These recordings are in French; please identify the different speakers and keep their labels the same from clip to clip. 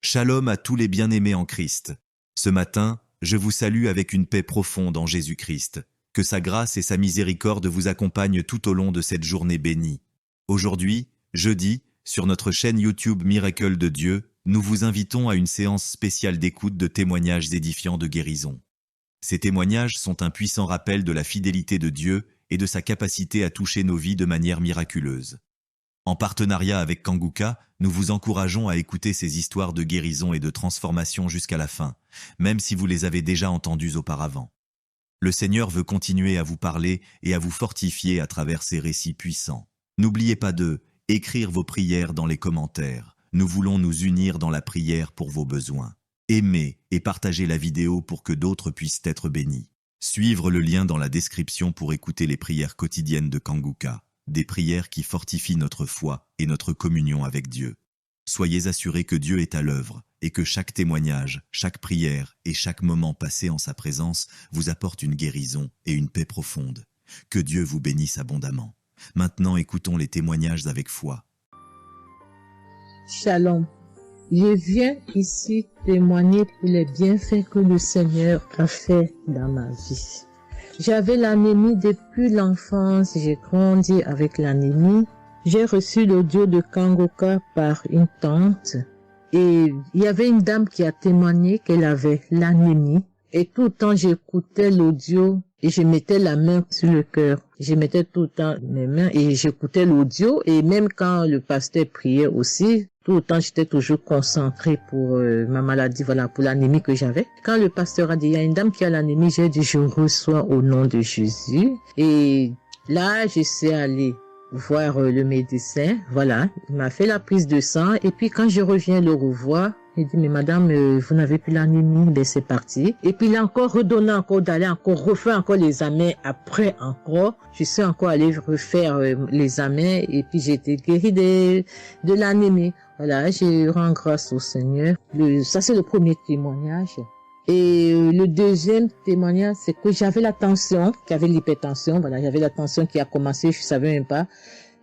Speaker 1: Shalom à tous les bien-aimés en Christ. Ce matin, je vous salue avec une paix profonde en Jésus-Christ. Que sa grâce et sa miséricorde vous accompagnent tout au long de cette journée bénie. Aujourd'hui, jeudi, sur notre chaîne YouTube Miracle de Dieu, nous vous invitons à une séance spéciale d'écoute de témoignages édifiants de guérison. Ces témoignages sont un puissant rappel de la fidélité de Dieu et de sa capacité à toucher nos vies de manière miraculeuse. En partenariat avec Kanguka, nous vous encourageons à écouter ces histoires de guérison et de transformation jusqu'à la fin, même si vous les avez déjà entendues auparavant. Le Seigneur veut continuer à vous parler et à vous fortifier à travers ces récits puissants. N'oubliez pas de écrire vos prières dans les commentaires. Nous voulons nous unir dans la prière pour vos besoins. Aimez et partagez la vidéo pour que d'autres puissent être bénis. Suivre le lien dans la description pour écouter les prières quotidiennes de Kanguka. Des prières qui fortifient notre foi et notre communion avec Dieu. Soyez assurés que Dieu est à l'œuvre et que chaque témoignage, chaque prière et chaque moment passé en sa présence vous apporte une guérison et une paix profonde. Que Dieu vous bénisse abondamment. Maintenant, écoutons les témoignages avec foi.
Speaker 2: Shalom. Je viens ici témoigner pour les bienfaits que le Seigneur a fait dans ma vie. J'avais l'anémie depuis l'enfance, j'ai grandi avec l'anémie. J'ai reçu l'audio de Kanguka par une tante et il y avait une dame qui a témoigné qu'elle avait l'anémie. Et tout le temps j'écoutais l'audio et je mettais la main sur le cœur. Je mettais tout le temps mes mains et j'écoutais l'audio et même quand le pasteur priait aussi, tout le temps j'étais toujours concentrée pour ma maladie, voilà, pour l'anémie que j'avais. Quand le pasteur a dit, il y a une dame qui a l'anémie, j'ai dit, je reçois au nom de Jésus. Et là, je suis allée voir le médecin, voilà, il m'a fait la prise de sang et puis quand je reviens le revoir, il dit, mais madame, vous n'avez plus l'anémie, ben c'est parti. Et puis il a encore redonné encore d'aller encore refaire encore les examens après encore. Je suis encore allée refaire les examens et puis j'ai été guérie de l'anémie. Voilà, je rends grâce au Seigneur. Ça c'est le premier témoignage. Et le deuxième témoignage, c'est que j'avais la tension, j'avais l'hypertension, voilà, j'avais la tension qui a commencé, je savais même pas,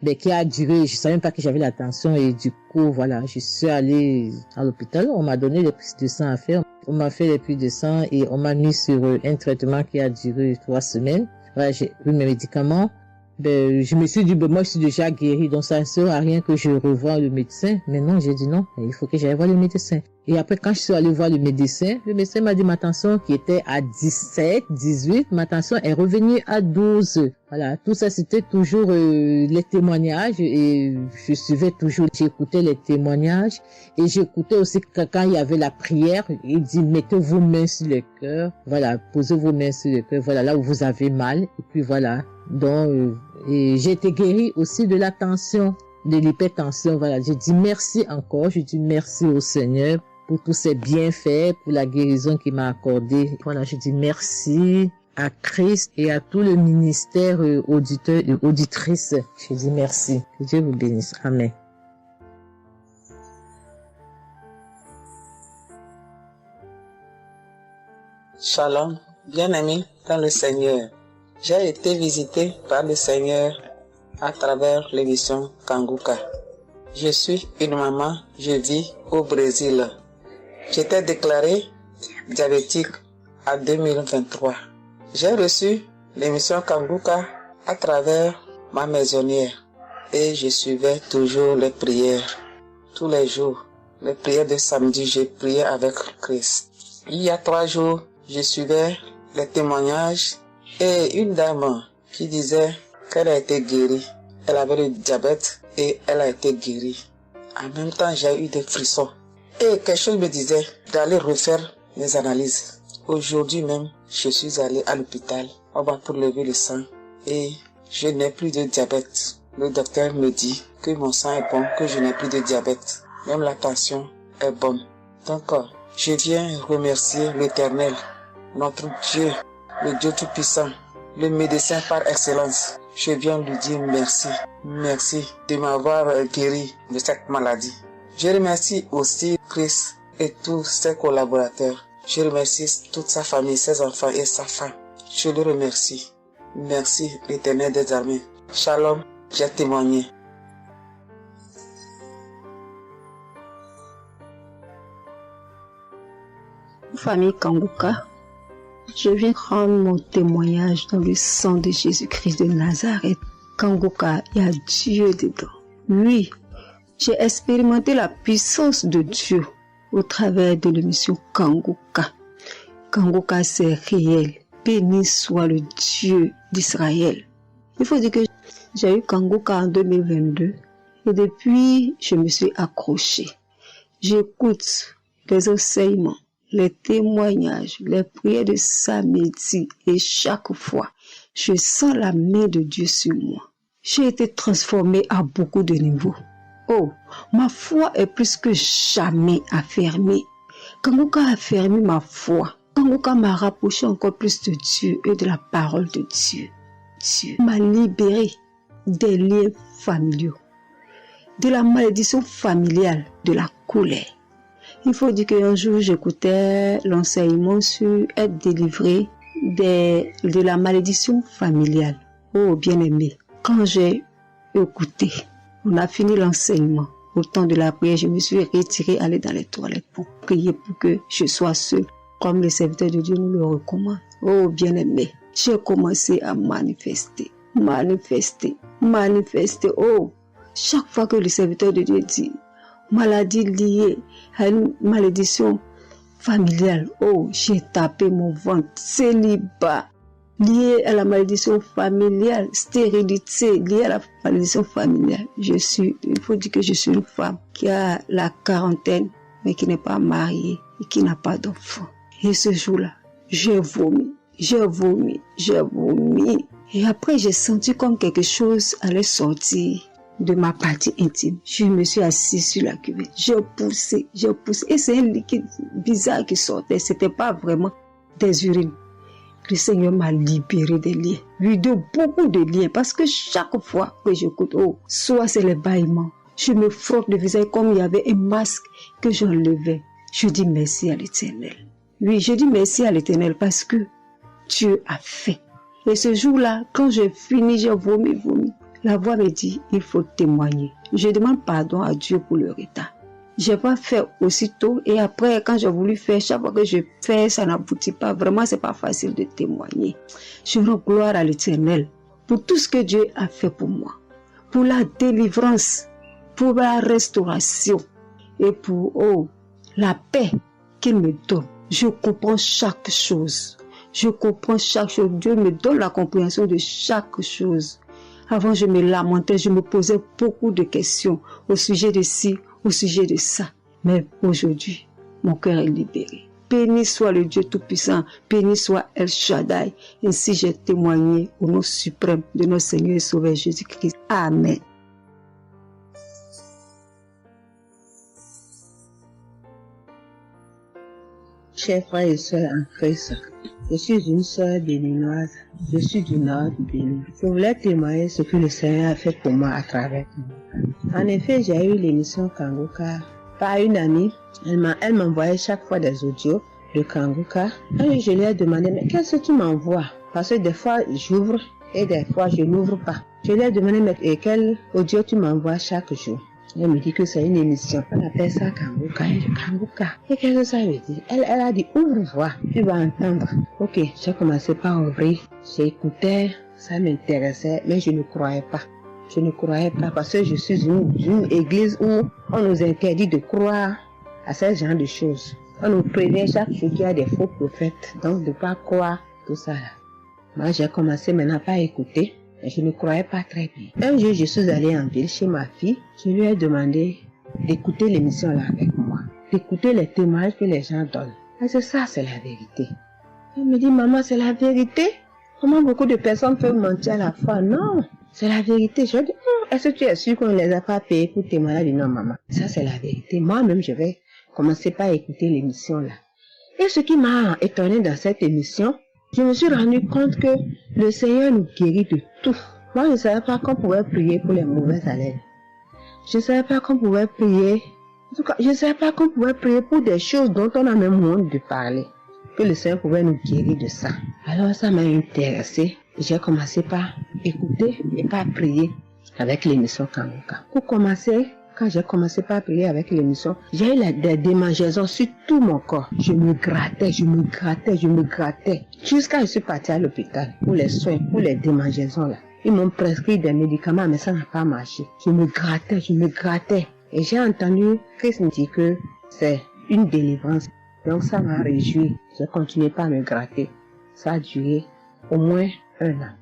Speaker 2: mais qui a duré, je savais même pas que j'avais la tension et du coup, voilà, je suis allée à l'hôpital, on m'a donné les prises de sang à faire, on m'a fait les prises de sang et on m'a mis sur un traitement qui a duré 3 semaines. Voilà, j'ai eu mes médicaments. Ben, je me suis dit, ben, moi, je suis déjà guérie, donc ça ne sert à rien que je revoie le médecin. Mais non, j'ai dit non, il faut que j'aille voir le médecin. Et après, quand je suis allée voir le médecin m'a dit ma tension qui était à 17, 18, ma tension est revenue à 12. Voilà, tout ça, c'était toujours les témoignages et je suivais toujours, j'écoutais les témoignages et j'écoutais aussi quand il y avait la prière, il dit, mettez vos mains sur le cœur, voilà, posez vos mains sur le cœur, voilà, là où vous avez mal, et puis voilà. Donc, et j'ai été guérie aussi de la tension, de l'hypertension, voilà. Je dis merci encore, je dis merci au Seigneur pour tous ses bienfaits, pour la guérison qu'il m'a accordée. Voilà, je dis merci à Christ et à tout le ministère auditeur et auditrice. Je dis merci. Que Dieu vous bénisse. Amen.
Speaker 3: Shalom, bien-aimé dans le Seigneur. J'ai été visité par le Seigneur à travers l'émission Kanguka. Je suis une maman, je vis au Brésil. J'étais déclarée diabétique en 2023. J'ai reçu l'émission Kanguka à travers ma maisonnière et je suivais toujours les prières. Tous les jours, les prières de samedi, j'ai prié avec Christ. Il y a 3 jours, je suivais les témoignages et une dame qui disait qu'elle a été guérie. Elle avait le diabète et elle a été guérie. En même temps, j'ai eu des frissons. Et quelque chose me disait d'aller refaire mes analyses. Aujourd'hui même, je suis allé à l'hôpital. On va pour lever le sang et je n'ai plus de diabète. Le docteur me dit que mon sang est bon, que je n'ai plus de diabète. Même la tension est bonne. Donc, je viens remercier l'Éternel, notre Dieu, le Dieu Tout-Puissant, le médecin par excellence. Je viens lui dire merci. Merci de m'avoir guéri de cette maladie. Je remercie aussi Christ et tous ses collaborateurs. Je remercie toute sa famille, ses enfants et sa femme. Je le remercie. Merci l'Éternel des armées. Shalom, j'ai témoigné.
Speaker 4: Famille Kanguka, je viens rendre mon témoignage dans le sang de Jésus-Christ de Nazareth. Kanguka, il y a Dieu dedans. Oui, j'ai expérimenté la puissance de Dieu au travers de l'émission Kanguka. Kanguka, c'est réel. Béni soit le Dieu d'Israël. Il faut dire que j'ai eu Kanguka en 2022 et depuis, je me suis accrochée. J'écoute les enseignements, les témoignages, les prières de samedi et chaque fois, je sens la main de Dieu sur moi. J'ai été transformée à beaucoup de niveaux. Oh, ma foi est plus que jamais affermie. Kanguka a affermi ma foi. Kanguka m'a rapproché encore plus de Dieu et de la parole de Dieu. Dieu m'a libéré des liens familiaux, de la malédiction familiale, de la colère. Il faut dire qu'un jour, j'écoutais l'enseignement sur être délivré de la malédiction familiale. Oh, bien-aimé, quand j'ai écouté, on a fini l'enseignement. Au temps de la prière, je me suis retirée, aller dans les toilettes pour prier pour que je sois seule, comme le serviteur de Dieu nous le recommande. Oh, bien-aimé, j'ai commencé à manifester. Oh, chaque fois que le serviteur de Dieu dit maladie liée à une malédiction familiale, oh, j'ai tapé mon ventre. Célibat lié à la malédiction familiale, stérilité liée à la malédiction familiale. Il faut dire que je suis une femme qui a la quarantaine, mais qui n'est pas mariée et qui n'a pas d'enfant. Et ce jour-là, j'ai vomi. Et après, j'ai senti comme quelque chose allait sortir de ma partie intime. Je me suis assise sur la cuvette. J'ai poussé. Et c'est un liquide bizarre qui sortait. C'était pas vraiment des urines. Le Seigneur m'a libéré des liens. Oui, de beaucoup de liens. Parce que chaque fois que j'écoute, oh, soit c'est les bâillements. Je me frotte le visage comme il y avait un masque que j'enlevais. Je dis merci à l'Éternel. Oui, je dis merci à l'Éternel parce que Dieu a fait. Et ce jour-là, quand j'ai fini, j'ai vomi. La voix me dit, il faut témoigner. Je demande pardon à Dieu pour le retard. Je n'ai pas fait aussitôt et après, quand j'ai voulu faire, chaque fois que je fais, ça n'aboutit pas. Vraiment, c'est pas facile de témoigner. Je rends gloire à l'Éternel pour tout ce que Dieu a fait pour moi. Pour la délivrance, pour la restauration et pour, la paix qu'il me donne. Je comprends chaque chose. Dieu me donne la compréhension de chaque chose. Avant, je me lamentais, je me posais beaucoup de questions au sujet de ci, au sujet de ça. Mais aujourd'hui, mon cœur est libéré. Béni soit le Dieu Tout-Puissant, béni soit El Shaddai. Ainsi j'ai témoigné au nom suprême de notre Seigneur et Sauveur Jésus-Christ. Amen.
Speaker 2: Chers frères et sœurs en Christ, je suis une sœur béninoise, je suis du nord du Bénin. Je voulais témoigner ce que le Seigneur a fait pour moi à travers moi. En effet, j'ai eu l'émission Kanguka par une amie. Elle m'envoyait chaque fois des audios de Kanguka. Et je lui ai demandé, mais qu'est-ce que tu m'envoies? Parce que des fois, j'ouvre et des fois, je n'ouvre pas. Je lui ai demandé, mais quel audio tu m'envoies chaque jour? Elle me dit que c'est une émission. On appelle ça Kanguka. Kanguka. Et qu'est-ce que ça veut dire? Elle a dit, ouvre-voix, tu vas entendre. Ok, j'ai commencé par ouvrir. J'écoutais, ça m'intéressait, mais je ne croyais pas. Parce que je suis une église où on nous interdit de croire à ce genre de choses. On nous prévient chaque jour qu'il y a des faux prophètes, donc de ne pas croire tout ça là. Moi, j'ai commencé maintenant à écouter. Je ne croyais pas très bien. Un jour, je suis allée en ville chez ma fille. Je lui ai demandé d'écouter l'émission là avec moi. D'écouter les témoignages que les gens donnent. Parce que ça, c'est la vérité. Elle me dit, maman, c'est la vérité? Comment beaucoup de personnes peuvent mentir à la fois? Non, c'est la vérité. Je lui ai dit, est-ce que tu es sûr qu'on ne les a pas payés pour témoigner? Elle dit, non, maman, ça c'est la vérité. Moi-même, je vais commencer par écouter l'émission là. Et ce qui m'a étonné dans cette émission, je me suis rendu compte que le Seigneur nous guérit de tout. Moi, je ne savais pas qu'on pouvait prier pour les mauvaises haleines. Je ne savais pas qu'on pouvait prier. En tout cas, je ne savais pas qu'on pouvait prier pour des choses dont on a même honte de parler. Que le Seigneur pouvait nous guérir de ça. Alors, ça m'a intéressé. J'ai commencé par écouter et par prier avec l'émission Kanguka. Pour commencer,
Speaker 5: quand j'ai commencé par prier avec l'émission, j'ai eu des démangeaisons sur tout mon corps. Je me grattais. Jusqu'à je suis partie à l'hôpital pour les soins, pour les démangeaisons là. Ils m'ont prescrit des médicaments, mais ça n'a pas marché. Je me grattais. Et j'ai entendu Christ me dire que c'est une délivrance. Donc ça m'a réjoui. J'ai continué par me gratter. Ça a duré au moins 1 an.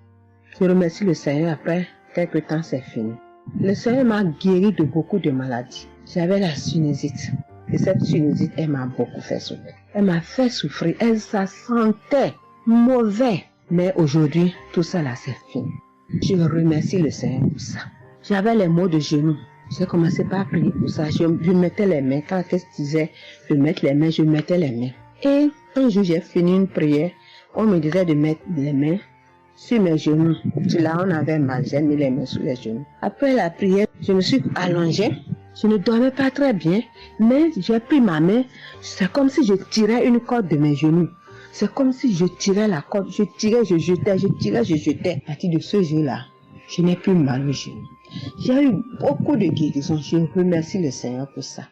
Speaker 5: Je remercie le Seigneur, après quelques temps c'est fini. Le Seigneur m'a guéri de beaucoup de maladies. J'avais la sinusite. Et cette sinusite, elle m'a beaucoup fait souffrir. Elle m'a fait souffrir. Ça sentait mauvais. Mais aujourd'hui, tout ça là, c'est fini. Je remercie le Seigneur pour ça. J'avais les maux de genoux. J'ai commencé par prier pour ça. Je mettais les mains. Quand Christ disait de mettre les mains, je mettais les mains. Et un jour, j'ai fini une prière. On me disait de mettre les mains sur mes genoux. Là, on avait mal. J'ai mis les mains sur les genoux. Après la prière, je me suis allongée. Je ne dormais pas très bien. Mais j'ai pris ma main. C'est comme si je tirais une corde de mes genoux. C'est comme si je tirais la corde. Je tirais, je jetais. À partir de ce jour-là, je n'ai plus mal aux genoux. J'ai eu beaucoup de guérisons. Je remercie le Seigneur pour ça.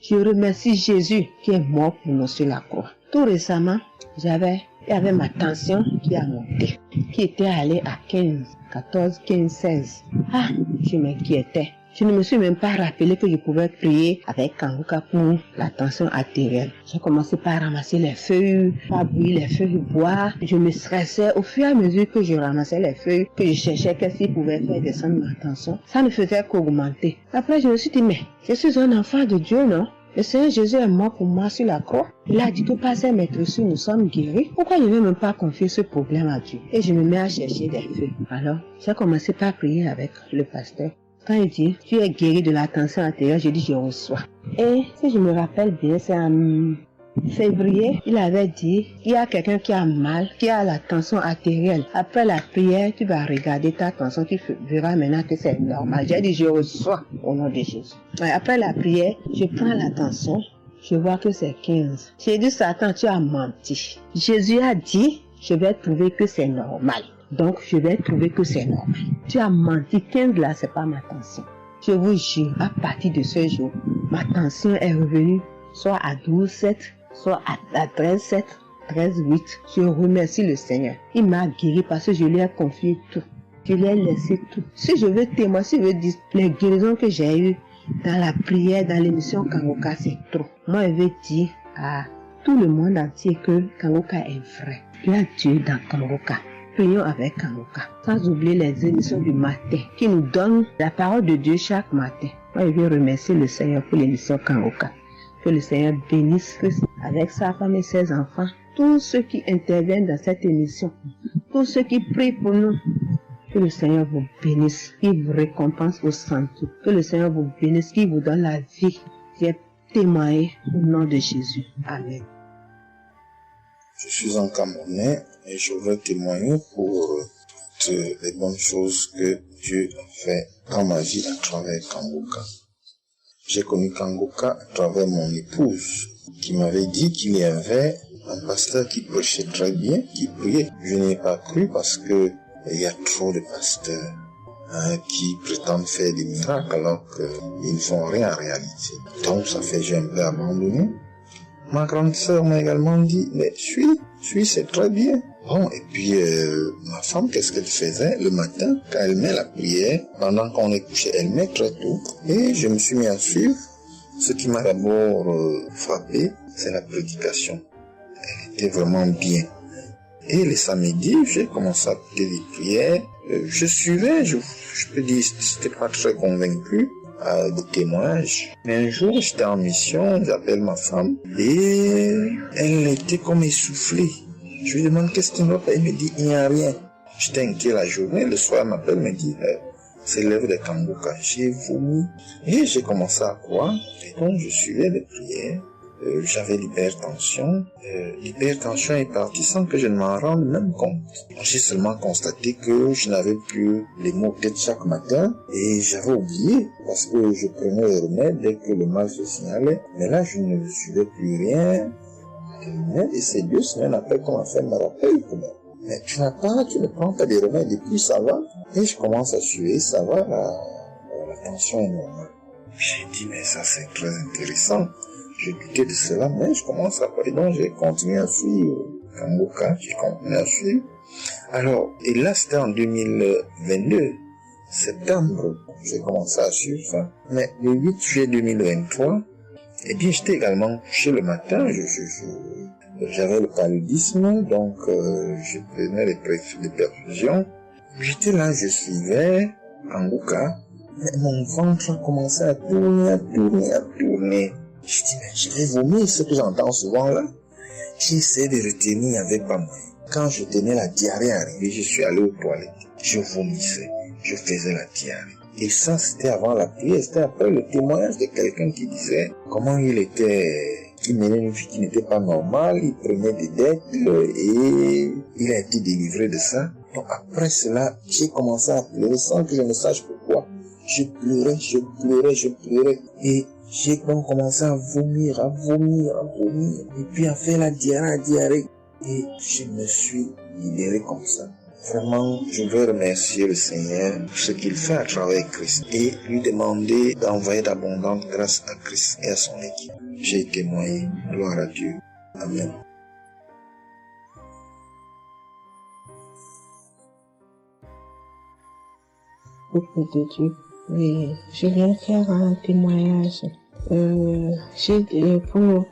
Speaker 5: Je remercie Jésus qui est mort pour nous sur la croix. Tout récemment, il y avait ma tension qui a monté, qui était allée à 14, 15, 16. Ah, je m'inquiétais. Je ne me suis même pas rappelé que je pouvais prier avec Kanguka pour la tension artérielle. J'ai commencé par ramasser les feuilles, par bouillir les feuilles de bois. Je me stressais au fur et à mesure que je ramassais les feuilles, que je cherchais qu'est-ce qui pouvait faire descendre ma tension. Ça ne faisait qu'augmenter. Après, je me suis dit, mais je suis un enfant de Dieu, non? Le Seigneur Jésus est mort pour moi sur la croix. Il a dit que par ses maîtresses, nous sommes guéris. Pourquoi je ne vais même pas confier ce problème à Dieu? Et je me mets à chercher des feuilles. Alors, j'ai commencé par prier avec le pasteur. Quand il dit, tu es guéri de la tension artérielle, je dis, je reçois. Et si je me rappelle bien, c'est en février, il avait dit, il y a quelqu'un qui a mal, qui a la tension artérielle. Après la prière, tu vas regarder ta tension, tu verras maintenant que c'est normal. J'ai dit, je reçois au nom de Jésus. Après la prière, je prends la tension, je vois que c'est 15. J'ai dit, Satan, tu as menti. Jésus a dit, je vais trouver que c'est normal. Donc, je vais trouver que c'est normal. Tu as menti, 15 là, c'est pas ma tension. Je vous jure, à partir de ce jour, ma tension est revenue soit à 12,7, soit à 13,7, 13,8. Je remercie le Seigneur. Il m'a guéri parce que je lui ai confié tout. Je lui ai laissé tout. Si je veux témoigner, si je veux dire les guérisons que j'ai eues dans la prière, dans l'émission Kanguka, c'est trop. Moi, je veux dire à tout le monde entier que Kanguka est vrai. Il y a Dieu dans Kanguka. Prions avec Kanguka, sans oublier les émissions du matin qui nous donnent la parole de Dieu chaque matin. Moi, je veux remercier le Seigneur pour l'émission Kanguka. Que le Seigneur bénisse Christ avec sa femme et ses enfants, tous ceux qui interviennent dans cette émission, tous ceux qui prient pour nous. Que le Seigneur vous bénisse, qu'il vous récompense au centre. Que le Seigneur vous bénisse, qu'il vous donne la vie. J'ai témoigné au nom de Jésus. Amen.
Speaker 6: Je suis un Camerounais et je veux témoigner pour toutes les bonnes choses que Dieu a fait dans ma vie à travers Kanguka. J'ai connu Kanguka à travers mon épouse qui m'avait dit qu'il y avait un pasteur qui prêchait très bien, qui priait. Je n'ai pas cru parce que il y a trop de pasteurs qui prétendent faire des miracles alors qu'ils ne font rien en réalité. Donc ça fait j'ai un peu abandonné. Ma grande sœur m'a également dit, mais suis, c'est très bien. Bon, et puis ma femme, qu'est-ce qu'elle faisait le matin quand elle met la prière, pendant qu'on est couché, elle met très tôt. Et je me suis mis à suivre. Ce qui m'a d'abord frappé, c'est la prédication. Elle était vraiment bien. Et les samedis, j'ai commencé à écouter des prières. Je suivais, je peux dire, c'était pas très convaincu de témoignages. Mais un jour, j'étais en mission, j'appelle ma femme, et elle était comme essoufflée. Je lui demande qu'est-ce qui ne va pas, elle me dit, il n'y a rien. J'étais inquiet la journée, le soir, elle m'appelle, me dit, c'est l'œuvre de Kanguka. J'ai vomi, et j'ai commencé à croire, et donc je suivais les prières. J'avais l'hypertension. L'hypertension est partie sans que je ne m'en rende même compte. J'ai seulement constaté que je n'avais plus les maux de tête chaque matin et j'avais oublié parce que je prenais les remèdes dès que le mal se signalait. Mais là, je ne suivais plus rien. Et c'est 2 semaines après qu'on m'a fait me rappeler que mais tu ne prends pas des remèdes et puis ça va. Et je commence à suivre, ça va, la tension est normale. J'ai dit, mais ça c'est très intéressant. J'ai douté de cela, mais je commence à... Et donc j'ai continué à suivre Kangoka, j'ai continué à suivre. Alors, et là c'était en 2022, septembre, j'ai commencé à suivre ça. Mais le 8 juillet 2023, eh bien j'étais également couché le matin, j'avais le paludisme, donc je prenais les perfusions. J'étais là, je suivais Kangoka, mais mon ventre a commencé à tourner. Je dis, mais je vais vomir, ce que j'entends souvent là. J'ai essayé de retenir, il n'y avait pas moyen. Quand je tenais la diarrhée arrivée, je suis allé aux toilettes. Je vomissais, je faisais la diarrhée. Et ça, c'était avant la prière, c'était après le témoignage de quelqu'un qui disait comment il menait une vie qui n'était pas normale, il prenait des dettes et il a été délivré de ça. Donc après cela, j'ai commencé à pleurer sans que je ne sache pourquoi. Je pleurais et j'ai donc commencé à vomir, et puis à faire la diarrhée. Et je me suis libéré comme ça. Vraiment, je veux remercier le Seigneur pour ce qu'il fait à travers Christ et lui demander d'envoyer d'abondantes grâces à Christ et à son équipe. J'ai témoigné. Gloire à Dieu. Amen.
Speaker 2: Peuple de Dieu. Oui, je viens faire un témoignage.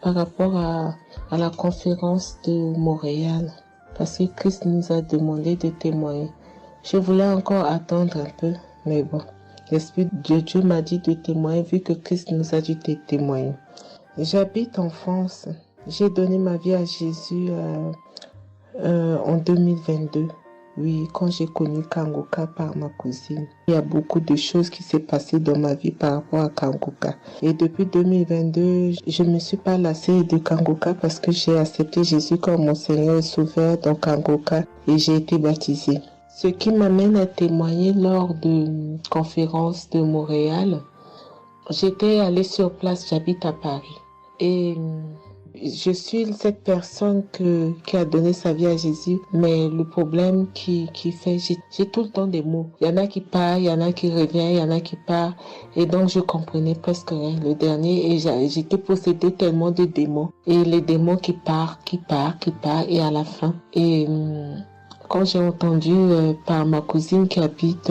Speaker 2: Par rapport à la conférence de Montréal, parce que Christ nous a demandé de témoigner. Je voulais encore attendre un peu, mais bon, l'Esprit de Dieu m'a dit de témoigner vu que Christ nous a dit de témoigner. J'habite en France. J'ai donné ma vie à Jésus en 2022. Oui, quand j'ai connu Kangoka par ma cousine. Il y a beaucoup de choses qui s'est passées dans ma vie par rapport à Kangoka. Et depuis 2022, je ne me suis pas lassée de Kangoka parce que j'ai accepté Jésus comme mon Seigneur et Sauveur dans Kangoka et j'ai été baptisée. Ce qui m'amène à témoigner lors de conférence de Montréal, j'étais allée sur place, j'habite à Paris. Et je suis cette personne qui a donné sa vie à Jésus, mais le problème qui fait, j'ai tout le temps des mots. Il y en a qui partent, il y en a qui reviennent, il y en a qui partent, et donc je comprenais presque rien. Le dernier, et j'étais possédée tellement de démons, et les démons qui partent, et à la fin. Et quand j'ai entendu par ma cousine qui habite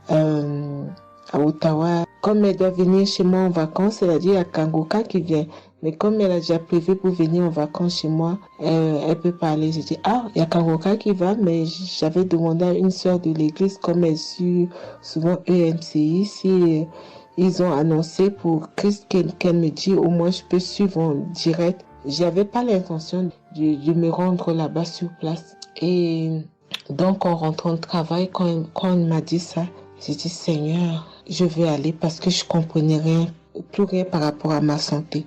Speaker 2: à Ottawa, comme elle doit venir chez moi en vacances, elle a dit à Kangoka qui vient. Mais comme elle a déjà prévu pour venir en vacances chez moi, elle peut parler. J'ai dit, il y a Kangoka qui va, mais j'avais demandé à une sœur de l'église, comme elle suit souvent EMCI, si ils ont annoncé pour Christ qu'elle me dit, au moins je peux suivre en direct. J'avais pas l'intention de me rendre là-bas sur place. Et donc, en rentrant au travail, quand elle m'a dit ça, j'ai dit, Seigneur, je vais aller parce que je comprenais plus rien par rapport à ma santé.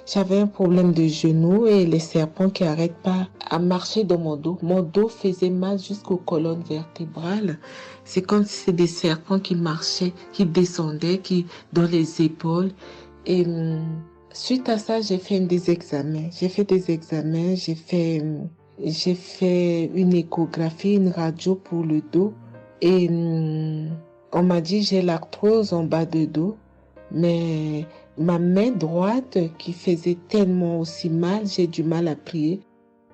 Speaker 2: J'avais un problème de genou et les serpents qui n'arrêtent pas à marcher dans mon dos. Mon dos faisait mal jusqu'aux colonnes vertébrales. C'est comme si c'était des serpents qui marchaient, qui descendaient, dans les épaules. Et suite à ça, j'ai fait des examens. J'ai fait une échographie, une radio pour le dos. Et on m'a dit j'ai l'arthrose en bas de dos. Mais ma main droite qui faisait tellement aussi mal, j'ai du mal à prier.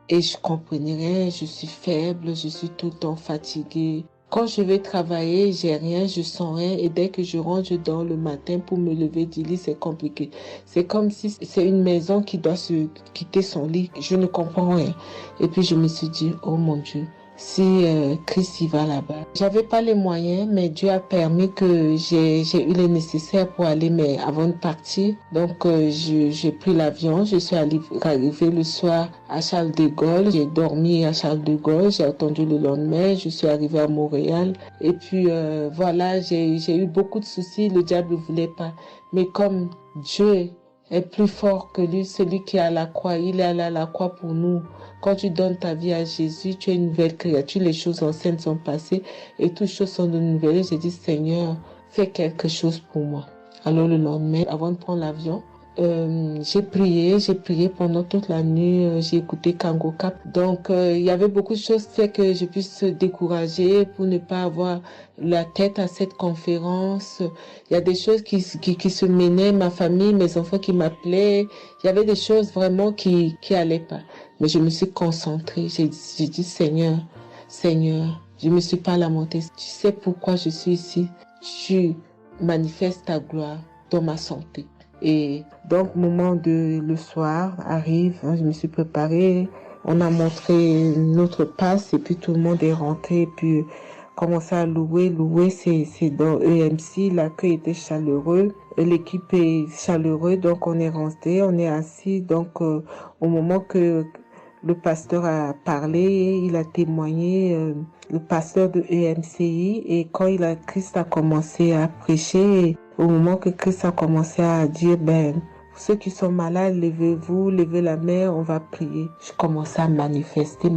Speaker 2: Et je comprenais rien, je suis faible, je suis tout le temps fatiguée. Quand je vais travailler, j'ai rien, je sens rien. Et dès que je rentre, je dors le matin pour me lever du lit, c'est compliqué. C'est comme si c'est une maison qui doit se quitter son lit. Je ne comprends rien. Et puis je me suis dit, oh mon Dieu, si Christ y va là-bas. J'avais pas les moyens, mais Dieu a permis que j'ai eu les nécessaires pour aller, mais avant de partir. Donc j'ai pris l'avion, je suis arrivée le soir à Charles de Gaulle. J'ai dormi à Charles de Gaulle, j'ai attendu le lendemain, je suis arrivée à Montréal. Et puis voilà, j'ai eu beaucoup de soucis, le diable ne voulait pas. Mais comme Dieu est plus fort que lui, celui qui est à la croix, il est allé à la croix pour nous. Quand tu donnes ta vie à Jésus, tu es une nouvelle créature, les choses anciennes sont passées et toutes choses sont de nouvelles. J'ai dit, Seigneur, fais quelque chose pour moi. Alors le lendemain, avant de prendre l'avion, J'ai prié pendant toute la nuit, j'ai écouté Kangoka. Donc, il y avait beaucoup de choses qui fait que je puisse décourager pour ne pas avoir la tête à cette conférence. Il y a des choses qui se menaient, ma famille, mes enfants qui m'appelaient. Il y avait des choses vraiment qui allaient pas. Mais je me suis concentrée. J'ai dit, Seigneur, je me suis pas lamentée. Tu sais pourquoi je suis ici. Tu manifestes ta gloire dans ma santé. Et donc, le soir arrive, je me suis préparée, on a montré notre passe et puis tout le monde est rentré et puis commencé à louer. Louer, c'est dans EMC, l'accueil était chaleureux, l'équipe est chaleureuse, donc on est rentré, on est assis. Donc, au moment que le pasteur a parlé, il a témoigné, le pasteur de EMCI, et quand Christ a commencé à prêcher, au moment que Christ a commencé à dire, ceux qui sont malades, levez-vous, levez la main, on va prier. Je commençais à manifester,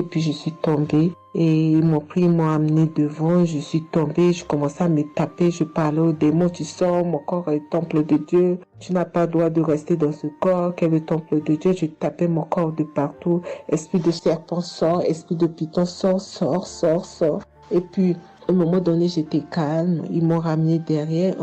Speaker 2: puis je suis tombée. Et ils m'ont pris, ils m'ont amené devant, je suis tombée, je commençais à me taper, je parlais aux démons, tu sors, mon corps est le temple de Dieu, tu n'as pas le droit de rester dans ce corps, qui est le temple de Dieu, je tapais mon corps de partout, esprit de serpent sort, esprit de python sort. Et puis, à un moment donné, j'étais calme. Ils m'ont ramené derrière.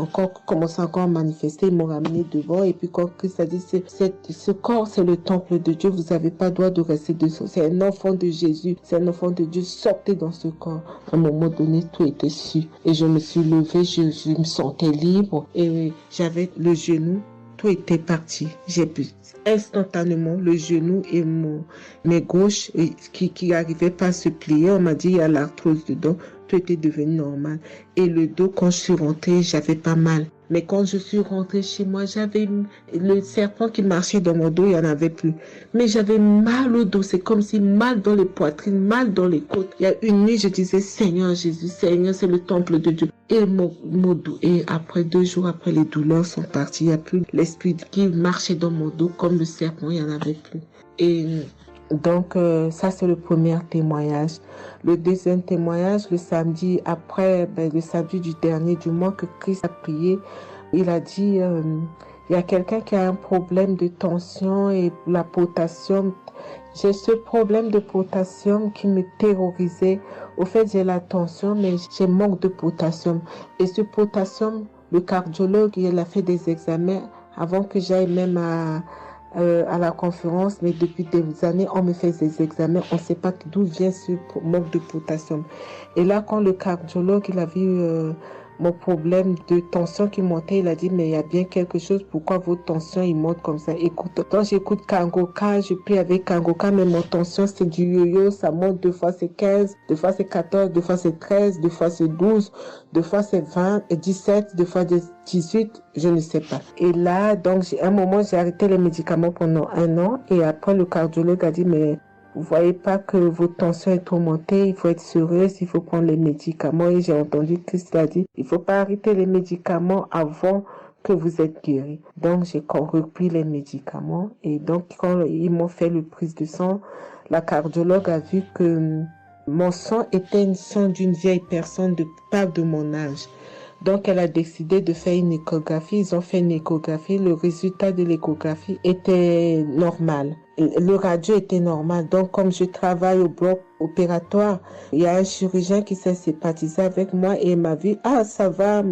Speaker 2: Commençant encore à manifester. Ils m'ont ramené devant. Et puis, quand Christ a dit, ce corps, c'est le temple de Dieu. Vous n'avez pas le droit de rester dessous. C'est un enfant de Jésus. C'est un enfant de Dieu. Sortez dans ce corps. À un moment donné, tout était su. Et je me suis levée. Je me sentais libre. Et j'avais le genou. Tout était parti. J'ai pu instantanément le genou et mes gauches qui n'arrivaient pas à se plier. On m'a dit, il y a l'arthrose dedans. Tout était devenu normal. Et le dos, quand je suis rentrée, j'avais pas mal. Mais quand je suis rentrée chez moi, j'avais le serpent qui marchait dans mon dos, il n'y en avait plus. Mais j'avais mal au dos. C'est comme si mal dans les poitrines, mal dans les côtes. Il y a une nuit, je disais, Seigneur Jésus, Seigneur, c'est le temple de Dieu. Et mon dos. Et après 2 jours après, les douleurs sont parties. Il n'y a plus l'esprit qui marchait dans mon dos comme le serpent, il n'y en avait plus. Et donc, ça, c'est le premier témoignage. Le deuxième témoignage, le samedi après, le samedi du dernier du mois que Christ a prié, il a dit, il y a quelqu'un qui a un problème de tension et la potassium. J'ai ce problème de potassium qui me terrorisait. Au fait, j'ai la tension, mais j'ai manque de potassium. Et ce potassium, le cardiologue, il a fait des examens avant que j'aille même à la conférence, mais depuis des années, on me fait des examens, on ne sait pas d'où vient ce manque de potassium. Et là, quand le cardiologue, il a vu mon problème de tension qui montait, il a dit, mais il y a bien quelque chose, pourquoi vos tensions, ils montent comme ça? Écoute, quand j'écoute Kangoka, je prie avec Kangoka, mais mon tension, c'est du yo-yo, ça monte, 2 fois c'est 15, 2 fois c'est 14, 2 fois c'est 13, 2 fois c'est 12, 2 fois c'est 20, et 17, 2 fois 18, je ne sais pas. Et là, donc, à un moment, j'ai arrêté les médicaments pendant 1 an, et après, le cardiologue a dit, mais vous voyez pas que votre tension est trop montée, il faut être sérieuse, il faut prendre les médicaments. Et j'ai entendu Christ a dit, il faut pas arrêter les médicaments avant que vous êtes guéri. Donc, j'ai repris les médicaments. Et donc, quand ils m'ont fait le prise de sang, la cardiologue a vu que mon sang était une sang d'une vieille personne, pas de mon âge. Donc, elle a décidé de faire une échographie. Ils ont fait une échographie. Le résultat de l'échographie était normal. Le radio était normal. Donc, comme je travaille au bloc opératoire, il y a un chirurgien qui s'est sympathisé avec moi et il m'a vu, ah, ça va,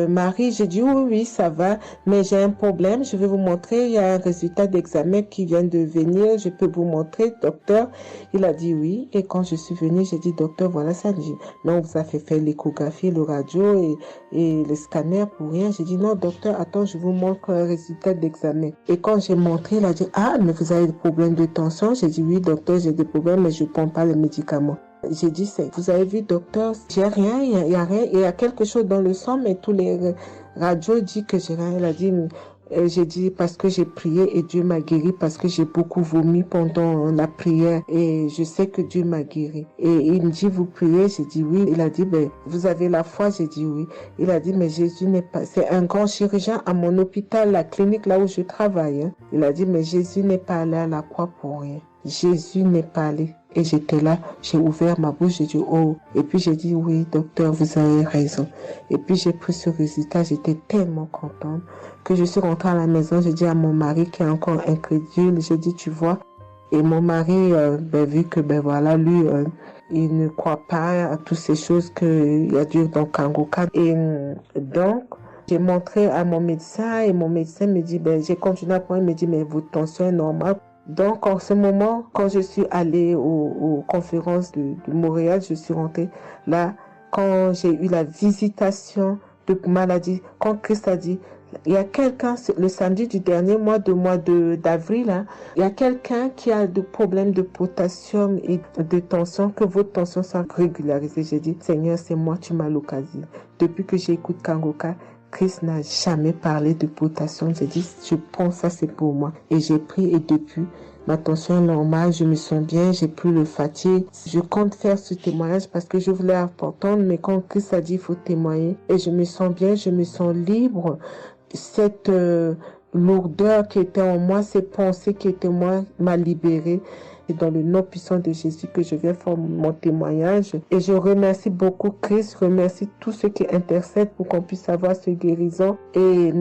Speaker 2: Marie? J'ai dit, oui, ça va, mais j'ai un problème. Je vais vous montrer. Il y a un résultat d'examen qui vient de venir. Je peux vous montrer, docteur. Il a dit oui. Et quand je suis venue, j'ai dit, docteur, voilà ça. J'ai dit, non, vous avez fait l'échographie, le radio et le scanner pour rien. J'ai dit, non, docteur, attends, je vous montre un résultat d'examen. Et quand j'ai montré, il a dit, ah, mais vous avez des problèmes de tension? J'ai dit, oui, docteur, j'ai des problèmes, mais je ne prends pas les médicaments. J'ai dit, vous avez vu, docteur, j'ai rien, il y a rien, il y a quelque chose dans le sang, mais tous les radios disent que j'ai rien. Il a dit, j'ai dit, parce que j'ai prié et Dieu m'a guéri, parce que j'ai beaucoup vomi pendant la prière et je sais que Dieu m'a guéri. Et il me dit, vous priez? J'ai dit oui. Il a dit, vous avez la foi? J'ai dit oui. Il a dit, mais Jésus n'est pas, c'est un grand chirurgien à mon hôpital, la clinique là où je travaille. Il a dit, mais Jésus n'est pas allé à la croix pour rien. Jésus n'est pas allé
Speaker 7: Et j'étais là, j'ai ouvert ma bouche, j'ai dit oh. Et puis j'ai dit oui, docteur, vous avez raison. Et puis j'ai pris ce résultat, j'étais tellement contente que je suis rentrée à la maison, j'ai dit à mon mari qui est encore incrédule, j'ai dit tu vois. Et mon mari, vu que voilà, lui, il ne croit pas à toutes ces choses qu'il y a Dieu dans Kangoka. Et donc, j'ai montré à mon médecin et mon médecin me dit, j'ai continué à prendre, il me dit, mais votre tension est normale. Donc, en ce moment, quand je suis allée aux conférences de Montréal, je suis rentrée là, quand j'ai eu la visitation de maladie, quand Christ a dit, il y a quelqu'un, le samedi du dernier mois d'avril, hein, il y a quelqu'un qui a des problèmes de potassium et de tension, que votre tension soit régularisée. J'ai dit, Seigneur, c'est moi, tu m'as l'occasion. Depuis que j'écoute Kangoka, Christ n'a jamais parlé de potassium. J'ai dit, je pense ça, c'est pour moi. Et j'ai pris, et depuis, ma tension est normale, je me sens bien, j'ai plus le fatigue. Je compte faire ce témoignage parce que je voulais entendre, mais quand Christ a dit, il faut témoigner. Et je me sens bien, je me sens libre. Cette lourdeur qui était en moi, ces pensées qui étaient en moi, m'a libérée. C'est dans le nom puissant de Jésus que je viens faire mon témoignage. Et je remercie beaucoup Christ, je remercie tous ceux qui intercèdent pour qu'on puisse avoir ce guérison. Et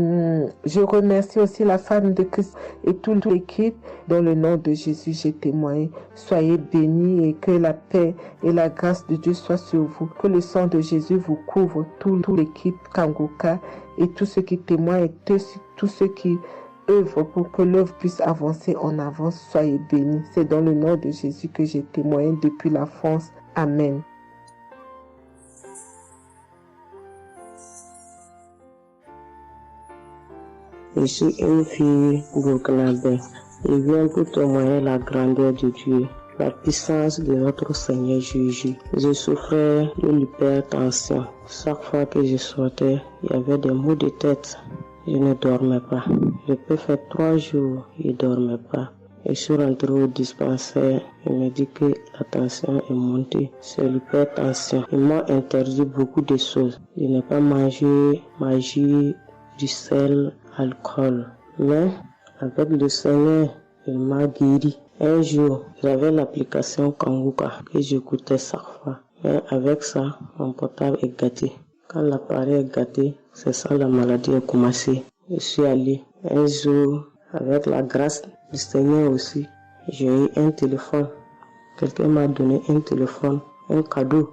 Speaker 7: je remercie aussi la femme de Christ et toute l'équipe. Dans le nom de Jésus, j'ai témoigné. Soyez bénis et que la paix et la grâce de Dieu soient sur vous. Que le sang de Jésus vous couvre, toute l'équipe Kangoka et tous ceux qui témoignent et tous ceux qui œuvre pour que l'œuvre puisse avancer en avant. Soyez bénis. C'est dans le nom de Jésus que j'ai témoigné depuis la France. Amen.
Speaker 8: Je suis une fille burkinabé. Je viens pour témoigner la grandeur de Dieu, la puissance de notre Seigneur Jésus. Je souffrais de l'hypertension. Chaque fois que je sortais, il y avait des maux de tête. Je ne dormais pas. Je peux faire 3 jours, je ne dormais pas. Et je suis rentré au dispensaire. Il me dit que la tension est montée. C'est l'hypertension. Ils m'ont interdit beaucoup de choses. Je n'ai pas mangé, du sel, alcool. Mais avec le Seigneur, il m'a guéri. Un jour, j'avais l'application Kangoka que j'écoutais chaque fois. Mais avec ça, mon portable est gâté. Quand l'appareil est gâté, c'est ça la maladie a commencé. Je suis allé un jour, avec la grâce du Seigneur aussi, j'ai eu un téléphone. Quelqu'un m'a donné un téléphone, un cadeau.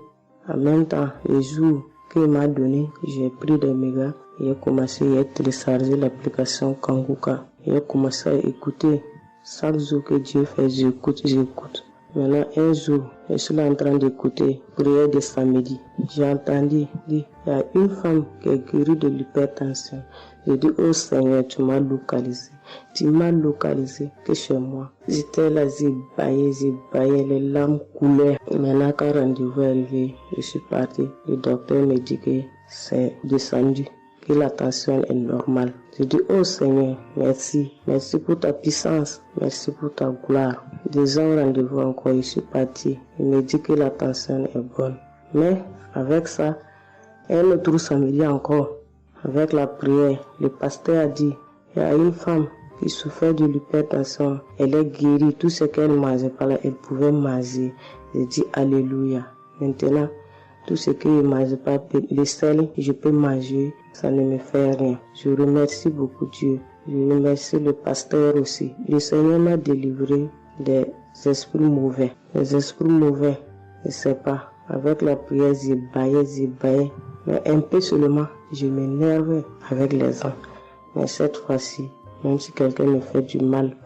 Speaker 8: En même temps, le jour qu'il m'a donné, j'ai pris des mégas et j'ai commencé à télécharger l'application Kangoka. J'ai commencé à écouter. Chaque jour que Dieu fait, j'écoute. Maintenant, un jour, je suis là en train d'écouter prière de samedi. J'ai entendu dire, il y a une femme qui est guérie de l'hypertension. J'ai dit, oh Seigneur, tu m'as localisé. Tu m'as localisé que chez moi. J'étais là, j'ai baillé, les larmes coulaient. Maintenant, quand le rendez-vous est arrivé, je suis parti. Le docteur me dit que c'est descendu, que la tension est normale. Je dis, oh Seigneur, merci. Merci pour ta puissance. Merci pour ta gloire. Déjà au rendez-vous encore, je suis parti. Il me dit que la tension est bonne. Mais avec ça, un autre samedi encore, avec la prière, le pasteur a dit, il y a une femme qui souffrait de l'hypertension. Elle est guérie. Tout ce qu'elle ne mangeait pas là, elle pouvait manger. J'ai dit, alléluia. Maintenant, tout ce que je ne mange pas, le sel, je peux manger, ça ne me fait rien. Je remercie beaucoup Dieu. Je remercie le pasteur aussi. Le Seigneur m'a délivré des esprits mauvais. Les esprits mauvais, je ne sais pas. Avec la prière, j'ai baillé. Mais un peu seulement, je m'énerve avec les gens. Mais cette fois-ci, même si quelqu'un me fait du mal,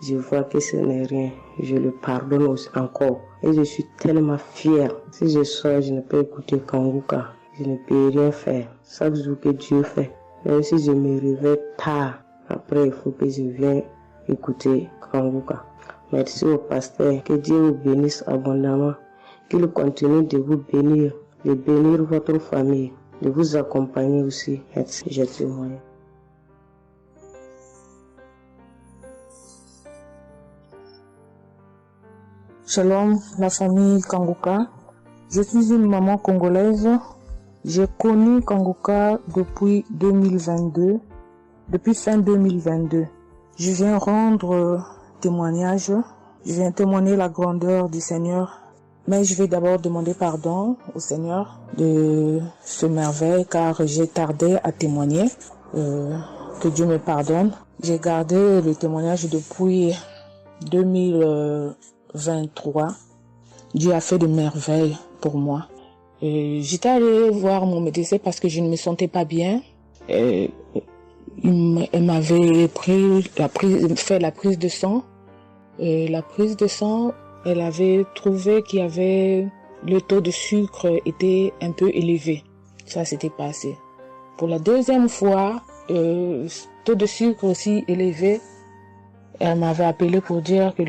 Speaker 8: je vois que ce n'est rien. Je le pardonne aussi encore. Et je suis tellement fière. Si je sors, je ne peux écouter Kangoka. Je ne peux rien faire. Chaque jour que Dieu fait. Même si je me réveille tard, après il faut que je vienne écouter Kangoka. Merci au pasteur. Que Dieu vous bénisse abondamment. Qu'il continue de vous bénir, de bénir votre famille, de vous accompagner aussi. Merci, je témoigne.
Speaker 9: Shalom, la famille Kangoka. Je suis une maman congolaise. J'ai connu Kangoka depuis 2022, depuis fin 2022. Je viens rendre témoignage Je viens témoigner la grandeur du Seigneur. Mais je vais d'abord demander pardon au Seigneur de ce merveille car j'ai tardé à témoigner. Que Dieu me pardonne. J'ai gardé le témoignage depuis 2023. Dieu a fait de merveilles pour moi. J'étais allée voir mon médecin parce que je ne me sentais pas bien. Elle m'avait fait la prise de sang. La prise de sang, elle avait trouvé qu'il y avait le taux de sucre était un peu élevé. Ça s'était passé. Pour la deuxième fois, taux de sucre aussi élevé. Elle m'avait appelé pour dire que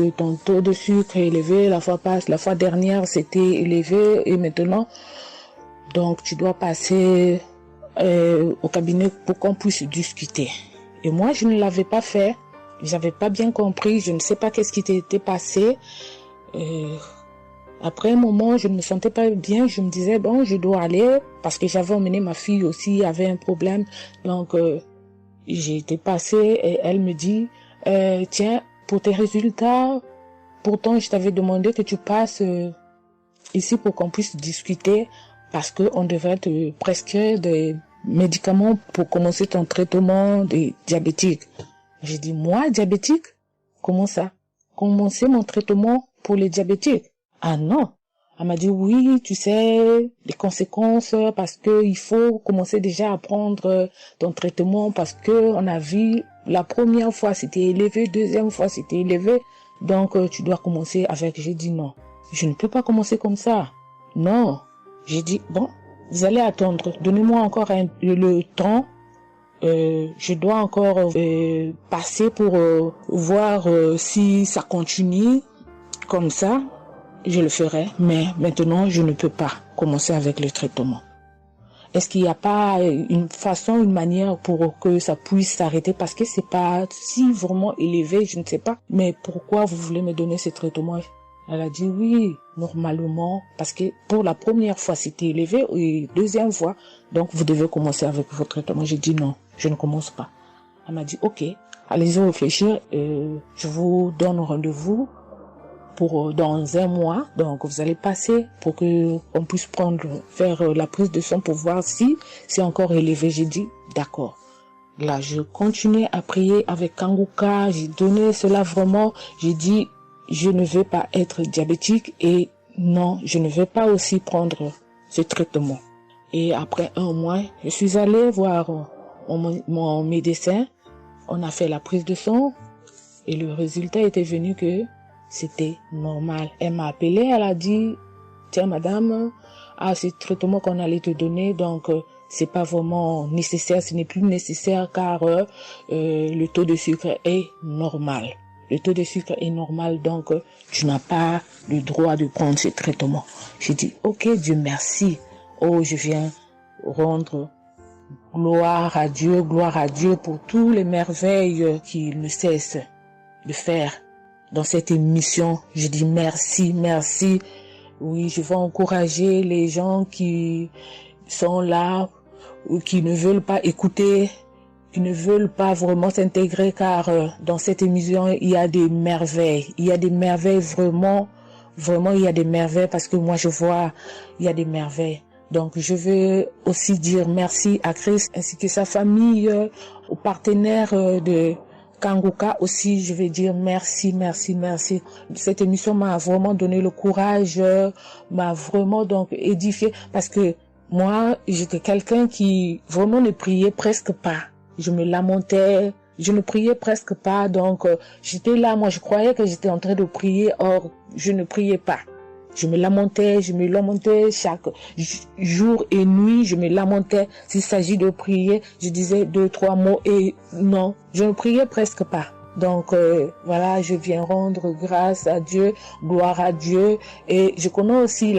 Speaker 9: ton taux de sucre est élevé. La fois dernière, c'était élevé et maintenant, donc tu dois passer au cabinet pour qu'on puisse discuter. Et moi, je ne l'avais pas fait. J'avais pas bien compris. Je ne sais pas qu'est-ce qui était passé. Après un moment, je ne me sentais pas bien. Je me disais, bon, je dois aller parce que j'avais emmené ma fille aussi, avait un problème. Donc, j'ai été passée et elle me dit, tiens, pour tes résultats, pourtant je t'avais demandé que tu passes ici pour qu'on puisse discuter parce qu'on devrait te prescrire des médicaments pour commencer ton traitement de diabétique. J'ai dit, moi, diabétique? Comment ça? Commencer mon traitement pour les diabétiques? Ah non. Elle m'a dit, oui, tu sais, les conséquences, parce que il faut commencer déjà à prendre ton traitement, parce que on a vu, la première fois c'était élevé, deuxième fois c'était élevé, donc tu dois commencer avec. J'ai dit non, je ne peux pas commencer comme ça. Non. J'ai dit, bon, vous allez attendre, donnez-moi encore le temps, je dois encore passer pour voir si ça continue comme ça. Je le ferai, mais maintenant, je ne peux pas commencer avec le traitement. Est-ce qu'il n'y a pas une façon, une manière pour que ça puisse s'arrêter? Parce que c'est pas si vraiment élevé, je ne sais pas. Mais pourquoi vous voulez me donner ce traitement? Elle a dit oui, normalement, parce que pour la première fois, c'était élevé, et deuxième fois, donc vous devez commencer avec votre traitement. J'ai dit non, je ne commence pas. Elle m'a dit ok, allez-y réfléchir, je vous donne rendez-vous pour dans un mois, donc vous allez passer pour que on puisse faire la prise de sang pour voir si c'est encore élevé. J'ai dit d'accord. Là, je continuais à prier avec Kanguka, j'ai donné cela vraiment, j'ai dit je ne veux pas être diabétique et non, je ne veux pas aussi prendre ce traitement. Et après un mois, je suis allée voir mon médecin, on a fait la prise de sang et le résultat était venu que c'était normal. Elle m'a appelé, elle a dit, tiens madame, ce traitement qu'on allait te donner, donc c'est pas vraiment nécessaire, ce n'est plus nécessaire car le taux de sucre est normal. Le taux de sucre est normal, donc tu n'as pas le droit de prendre ce traitement. J'ai dit, ok Dieu merci. Oh, je viens rendre gloire à Dieu pour tous les merveilles qu'il ne cesse de faire. Dans cette émission, je dis merci, merci. Oui, je vais encourager les gens qui sont là ou qui ne veulent pas écouter, qui ne veulent pas vraiment s'intégrer car dans cette émission, il y a des merveilles. Il y a des merveilles vraiment, il y a des merveilles parce que moi je vois, il y a des merveilles. Donc je veux aussi dire merci à Christ ainsi que sa famille, aux partenaires de Kanguka aussi, je vais dire merci. Cette émission m'a vraiment donné le courage, m'a vraiment donc édifié parce que moi, j'étais quelqu'un qui vraiment ne priait presque pas. Je me lamentais, je ne priais presque pas, donc j'étais là, moi je croyais que j'étais en train de prier, or je ne priais pas. Je me lamentais chaque jour et nuit, je me lamentais. S'il s'agit de prier, je disais 2-3 mots et non, je ne priais presque pas. Donc voilà, je viens rendre grâce à Dieu, gloire à Dieu et je connais aussi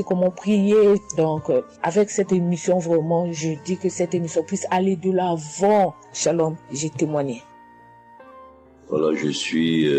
Speaker 9: comment prier. Donc avec cette émission vraiment, je dis que cette émission puisse aller de l'avant. Shalom, j'ai témoigné.
Speaker 10: Voilà, je suis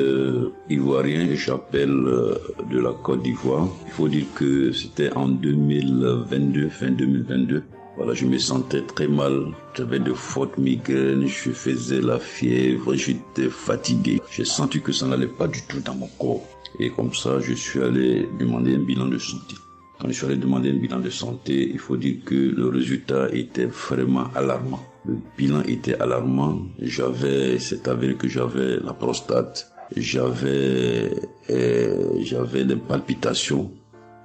Speaker 10: ivoirien et j'appelle de la Côte d'Ivoire. Il faut dire que c'était en 2022, fin 2022. Voilà, je me sentais très mal. J'avais de fortes migraines, je faisais la fièvre, j'étais fatigué. J'ai senti que ça n'allait pas du tout dans mon corps. Et comme ça, je suis allé demander un bilan de santé. Quand je suis allé demander un bilan de santé, il faut dire que le résultat était vraiment alarmant. Le bilan était alarmant. C'est avéré que j'avais la prostate. J'avais des palpitations.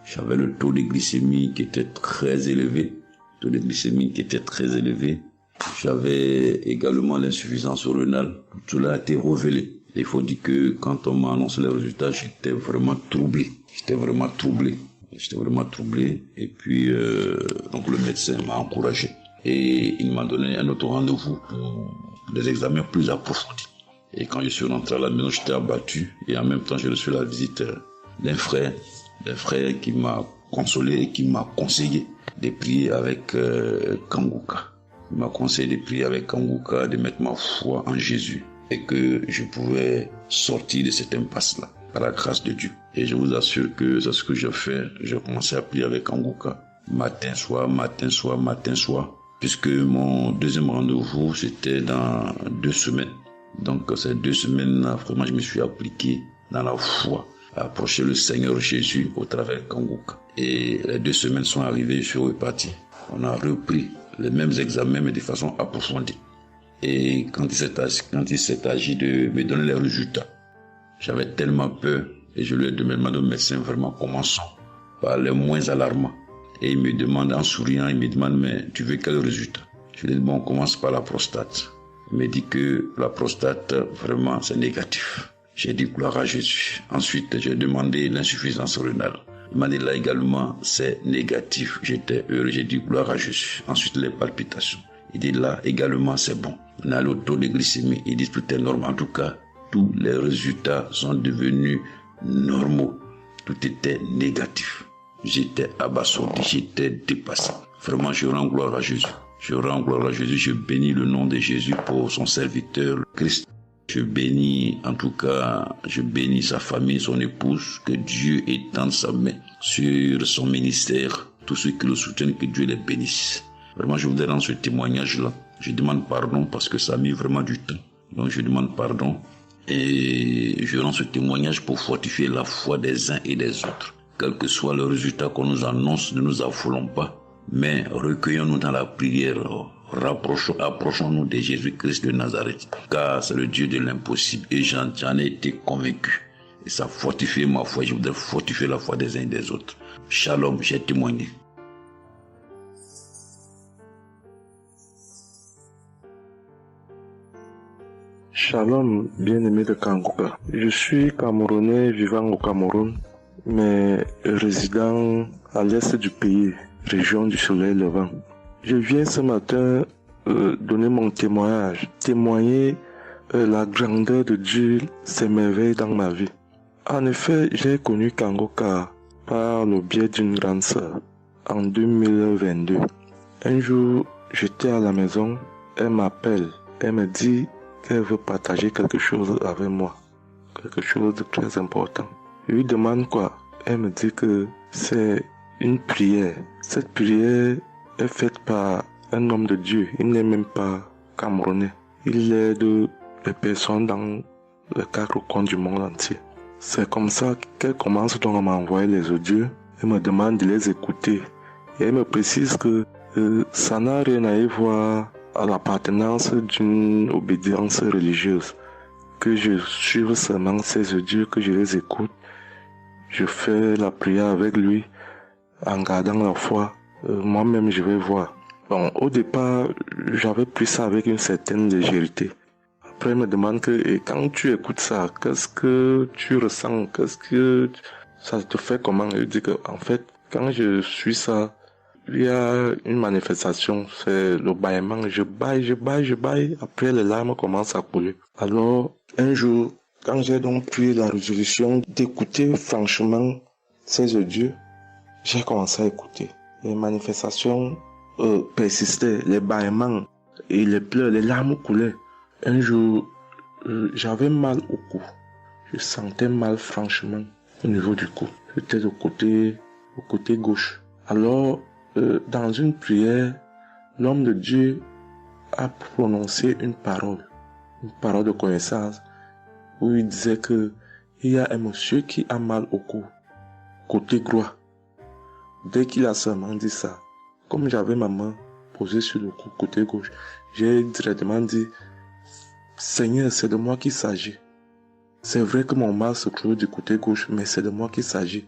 Speaker 10: J'avais le taux de glycémie qui était très élevé. J'avais également l'insuffisance rénale. Tout cela a été révélé. Il faut dire que quand on m'a annoncé les résultats, j'étais vraiment troublé. Et puis, donc le médecin m'a encouragé. Et il m'a donné un autre rendez-vous pour des examens plus approfondis. Et quand je suis rentré à la maison, j'étais abattu. Et en même temps, j'ai reçu la visite d'un frère qui m'a consolé et qui m'a conseillé de prier avec Kanguka. Il m'a conseillé de prier avec Kanguka, de mettre ma foi en Jésus et que je pouvais sortir de cette impasse-là par la grâce de Dieu. Et je vous assure que c'est ce que j'ai fait. J'ai commencé à prier avec Kanguka matin, soir, puisque mon deuxième rendez-vous, c'était dans 2 semaines. Donc ces 2 semaines-là, vraiment, je me suis appliqué dans la foi à approcher le Seigneur Jésus au travers de Kanguka. Et les 2 semaines sont arrivées, je suis reparti. On a repris les mêmes examens, mais de façon approfondie. Et quand il s'est agi de me donner les résultats, j'avais tellement peur et je lui ai demandé au médecin, vraiment, commençons par les moins alarmants. Et il me demande en souriant, mais tu veux quel résultat? Je lui ai dit, bon, on commence par la prostate. Il me dit que la prostate, vraiment, c'est négatif. J'ai dit gloire à Jésus. Ensuite, j'ai demandé l'insuffisance rénale. Il m'a dit là également, c'est négatif. J'étais heureux, j'ai dit gloire à Jésus. Ensuite, les palpitations. Il dit là également, c'est bon. On a le taux de glycémie. Il dit tout est normal. En tout cas, tous les résultats sont devenus normaux. Tout était négatif. J'étais abasourdi, j'étais dépassé. Vraiment, je rends gloire à Jésus. Je bénis le nom de Jésus pour son serviteur, le Christ. Je bénis sa famille, son épouse, que Dieu étende sa main sur son ministère. Tous ceux qui le soutiennent, que Dieu les bénisse. Vraiment, je voudrais rendre ce témoignage-là. Je demande pardon parce que ça a mis vraiment du temps. Donc, je demande pardon et je rends ce témoignage pour fortifier la foi des uns et des autres. Quel que soit le résultat qu'on nous annonce, ne nous affolons pas, mais recueillons-nous dans la prière. Approchons-nous de Jésus-Christ de Nazareth, car c'est le Dieu de l'impossible et j'en ai été convaincu. Et ça fortifie ma foi, je voudrais fortifier la foi des uns et des autres. Shalom, j'ai témoigné.
Speaker 11: Shalom, bien-aimé de Kanguka. Je suis Camerounais vivant au Cameroun, mais résident à l'est du pays, région du soleil levant. Je viens ce matin donner mon témoigner la grandeur de Dieu, ses merveilles dans ma vie. En effet, j'ai connu Kanguka par le biais d'une grande sœur en 2022. Un jour, j'étais à la maison, elle m'appelle, elle me dit qu'elle veut partager quelque chose avec moi, quelque chose de très important. Je lui demande quoi? Elle me dit que c'est une prière. Cette prière est faite par un homme de Dieu. Il n'est même pas camerounais. Il aide les personnes dans les 4 coins du monde entier. C'est comme ça qu'elle commence donc à m'envoyer les audios. Elle me demande de les écouter. Et elle me précise que ça n'a rien à y voir à l'appartenance d'une obédience religieuse. Que je suive seulement ces audios, que je les écoute. Je fais la prière avec lui en gardant la foi. Moi-même, je vais voir. Bon, au départ, j'avais pris ça avec une certaine légèreté. Après, il me demande et quand tu écoutes ça, qu'est-ce que tu ressens? Qu'est-ce que ça te fait comment? Je dis que, en fait, quand je suis ça, il y a une manifestation, c'est le bâillement. Je baille. Après, les larmes commencent à couler. Alors, un jour, quand j'ai donc pris la résolution d'écouter franchement ces audios, j'ai commencé à écouter. Les manifestations persistaient, les bâillements et les pleurs, les larmes coulaient. Un jour, j'avais mal au cou. Je sentais mal franchement au niveau du cou. J'étais au côté gauche. Alors, dans une prière, l'homme de Dieu a prononcé une parole de connaissance, où il disait que il y a un monsieur qui a mal au cou, côté droit. Dès qu'il a seulement dit ça, comme j'avais ma main posée sur le cou côté gauche, j'ai directement dit, Seigneur, c'est de moi qu'il s'agit. C'est vrai que mon mal se trouve du côté gauche, mais c'est de moi qu'il s'agit.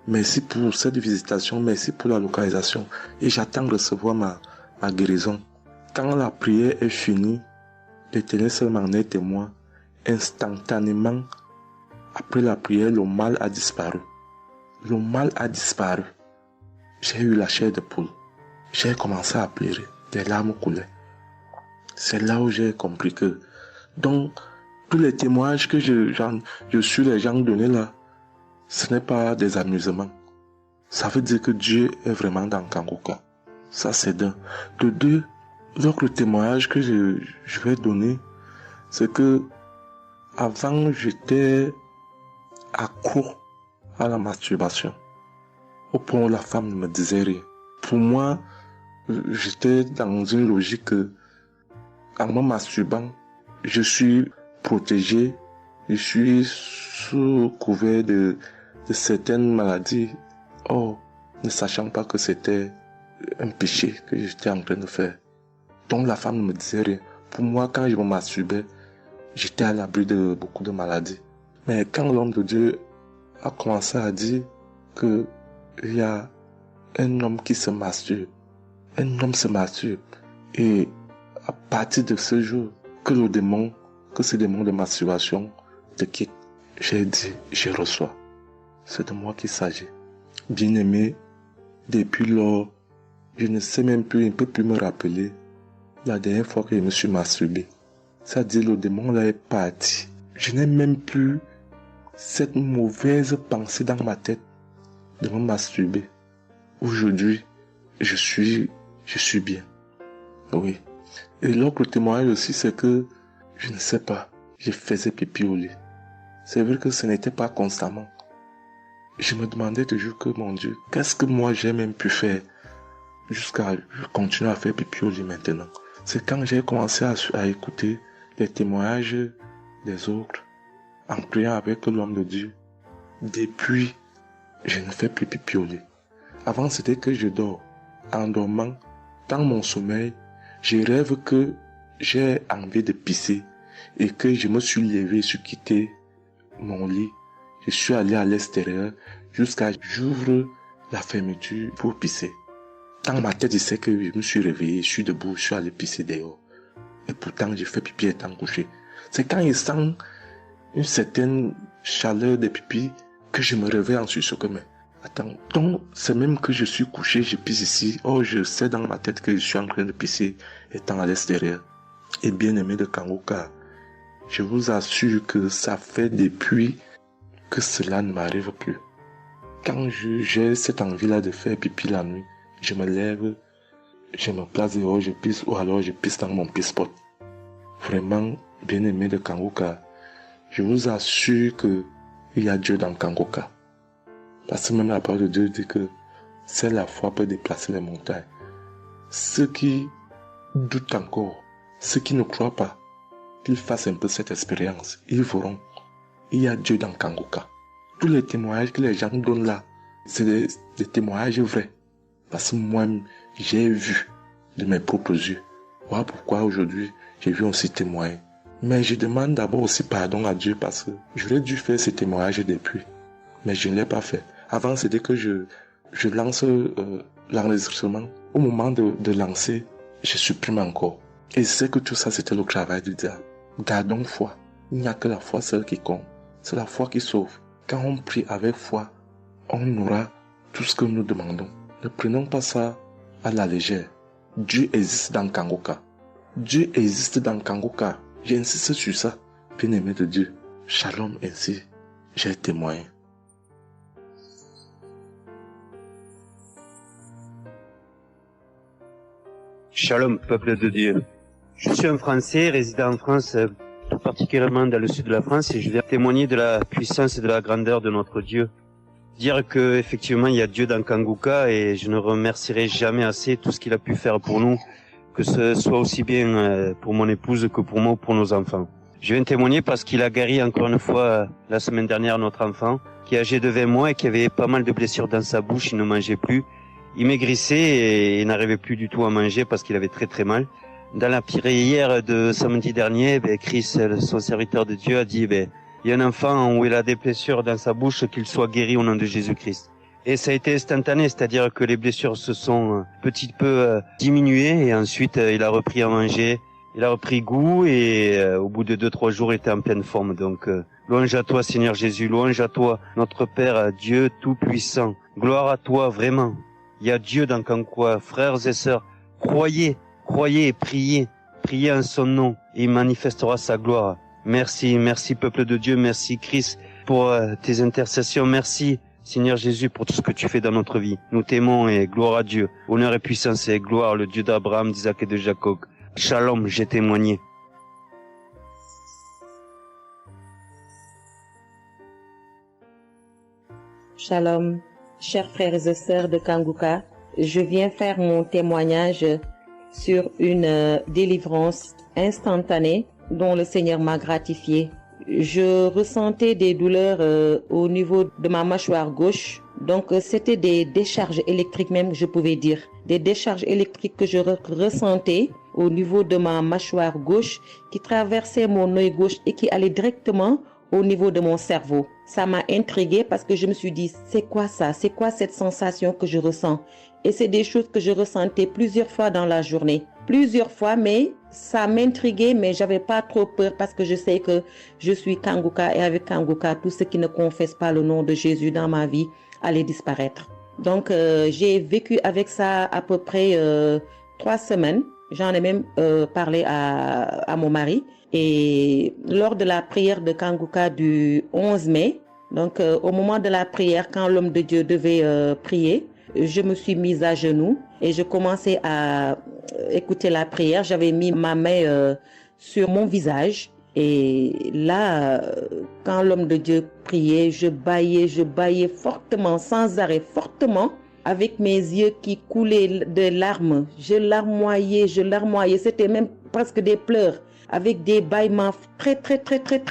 Speaker 11: Merci pour cette visitation, merci pour la localisation. Et j'attends de recevoir ma guérison. Quand la prière est finie, l'Éternel seul m'en est témoin. Instantanément, après la prière, le mal a disparu. Le mal a disparu. J'ai eu la chair de poule. J'ai commencé à pleurer. Des larmes coulaient. C'est là où j'ai compris que, donc, tous les témoignages que je suis les gens donnés là, ce n'est pas des amusements. Ça veut dire que Dieu est vraiment dans Kangoka. Ça, c'est d'un. De deux, l'autre témoignage que je vais donner, c'est que avant, j'étais accro à la masturbation. Au point où la femme ne me disait rien. Pour moi, j'étais dans une logique que, en me masturbant, je suis protégé, je suis sous couvert de certaines maladies. Oh, ne sachant pas que c'était un péché que j'étais en train de faire. Donc la femme ne me disait rien. Pour moi, quand je me masturbais, j'étais à l'abri de beaucoup de maladies. Mais quand l'homme de Dieu a commencé à dire que il y a un homme qui se masturbe, un homme se masturbe, et à partir de ce jour, que ce démon de masturbation te quitte, j'ai dit, je reçois. C'est de moi qu'il s'agit. Bien-aimé, depuis lors, je ne sais même plus, je ne peux plus me rappeler la dernière fois que je me suis masturbé. C'est-à-dire, le démon là est parti. Je n'ai même plus cette mauvaise pensée dans ma tête de me masturber. Aujourd'hui, je suis bien. Oui. Et l'autre témoignage aussi, c'est que, je ne sais pas, je faisais pipi au lit. C'est vrai que ce n'était pas constamment. Je me demandais toujours que, mon Dieu, qu'est-ce que moi j'ai même pu faire jusqu'à continuer à faire pipi au lit maintenant. C'est quand j'ai commencé à écouter les témoignages des autres, en priant avec l'homme de Dieu. Depuis, je ne fais plus pipi au lit. Avant, c'était que je dors. En dormant, dans mon sommeil, je rêve que j'ai envie de pisser et que je me suis levé, je suis quitté mon lit. Je suis allé à l'extérieur jusqu'à j'ouvre la fermeture pour pisser. Dans ma tête, je sais que je me suis réveillé, je suis debout, je suis allé pisser dehors. Et pourtant, j'ai fait pipi étant couché. C'est quand je sens une certaine chaleur de pipi que je me réveille en sursaut. Mais attends, donc c'est même que je suis couché, je pisse ici. Oh, je sais dans ma tête que je suis en train de pisser étant à l'extérieur. Et bien aimé de Kangoka, je vous assure que ça fait depuis que cela ne m'arrive plus. Quand j'ai cette envie-là de faire pipi la nuit, je me lève, je me place dehors, je pisse, ou alors je pisse dans mon pisse-pot. Vraiment, bien aimé de Kangoka, je vous assure que il y a Dieu dans Kangoka. Parce que même la parole de Dieu dit que c'est la foi peut déplacer les montagnes. Ceux qui doutent encore, ceux qui ne croient pas, qu'ils fassent un peu cette expérience, ils verront. Il y a Dieu dans Kangoka. Tous les témoignages que les gens donnent là, c'est des témoignages vrais. Parce que moi, j'ai vu de mes propres yeux. Voilà pourquoi aujourd'hui, j'ai vu aussi témoigner. Mais je demande d'abord aussi pardon à Dieu parce que j'aurais dû faire ces témoignages depuis. Mais je ne l'ai pas fait. Avant, c'était que je lance l'enregistrement. Au moment de lancer, je supprime encore. Et je sais que tout ça, c'était le travail du diable. Gardons foi. Il n'y a que la foi seule qui compte. C'est la foi qui sauve. Quand on prie avec foi, on aura tout ce que nous demandons. Ne prenons pas ça à la légère. Dieu existe dans Kangoka. Dieu existe dans Kangoka. J'insiste sur ça. Bien-aimé de Dieu. Shalom ainsi. J'ai témoigné.
Speaker 12: Shalom, peuple de Dieu. Je suis un Français résidant en France, tout particulièrement dans le sud de la France, et je viens témoigner de la puissance et de la grandeur de notre Dieu. dire que effectivement il y a Dieu dans Kanguka et je ne remercierai jamais assez tout ce qu'il a pu faire pour nous, que ce soit aussi bien pour mon épouse que pour moi ou pour nos enfants. Je viens témoigner parce qu'il a guéri encore une fois la semaine dernière notre enfant qui est âgé de 20 mois et qui avait pas mal de blessures dans sa bouche, il ne mangeait plus, il maigrissait et il n'arrivait plus du tout à manger parce qu'il avait très très mal. Dans la prière de samedi dernier, Chris, son serviteur de Dieu, a dit il y a un enfant où il a des blessures dans sa bouche, qu'il soit guéri au nom de Jésus-Christ. Et ça a été instantané, c'est-à-dire que les blessures se sont petit peu diminuées et ensuite il a repris à manger, il a repris goût et au bout de 2-3 jours il était en pleine forme. Donc louange à toi Seigneur Jésus, louange à toi notre Père, Dieu Tout-Puissant. Gloire à toi vraiment. Il y a Dieu dans Kanguka, frères et sœurs, croyez et priez en son nom et il manifestera sa gloire. Merci peuple de Dieu, merci Christ pour tes intercessions, merci Seigneur Jésus pour tout ce que tu fais dans notre vie. Nous t'aimons et gloire à Dieu, honneur et puissance et gloire, le Dieu d'Abraham, d'Isaac et de Jacob. Shalom, j'ai témoigné.
Speaker 2: Shalom, chers frères et sœurs de Kanguka, je viens faire mon témoignage sur une délivrance instantanée dont le Seigneur m'a gratifié. Je ressentais des douleurs au niveau de ma mâchoire gauche. Donc c'était des décharges électriques même, je pouvais dire. Des décharges électriques que je ressentais au niveau de ma mâchoire gauche qui traversaient mon œil gauche et qui allaient directement au niveau de mon cerveau. Ça m'a intriguée parce que je me suis dit, c'est quoi ça? C'est quoi cette sensation que je ressens? Et c'est des choses que je ressentais plusieurs fois dans la journée. Plusieurs fois, mais ça m'intriguait, mais j'avais pas trop peur parce que je sais que je suis Kanguka et avec Kanguka, tout ce qui ne confesse pas le nom de Jésus dans ma vie allait disparaître. Donc, j'ai vécu avec ça à peu près 3 semaines. J'en ai même parlé à mon mari. Et lors de la prière de Kanguka du 11 mai, donc au moment de la prière, quand l'homme de Dieu devait prier, je me suis mise à genoux et je commençais à écouter la prière. J'avais mis ma main sur mon visage et là, quand l'homme de Dieu priait, je bâillais fortement, sans arrêt, fortement, avec mes yeux qui coulaient de larmes. Je larmoyais. C'était même presque des pleurs, avec des bâillements très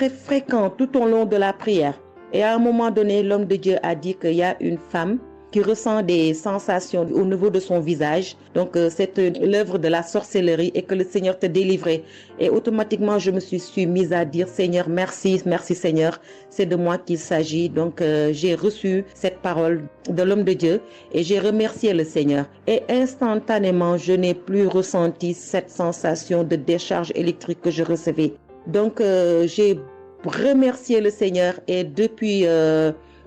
Speaker 2: fréquents tout au long de la prière. Et à un moment donné, l'homme de Dieu a dit qu'il y a une femme qui ressent des sensations au niveau de son visage. Donc, c'est l'œuvre de la sorcellerie et que le Seigneur te délivrait. Et automatiquement, je me suis mise à dire, Seigneur, merci Seigneur, c'est de moi qu'il s'agit. Donc, j'ai reçu cette parole de l'homme de Dieu et j'ai remercié le Seigneur. Et instantanément, je n'ai plus ressenti cette sensation de décharge électrique que je recevais. Donc, j'ai remercié le Seigneur et depuis...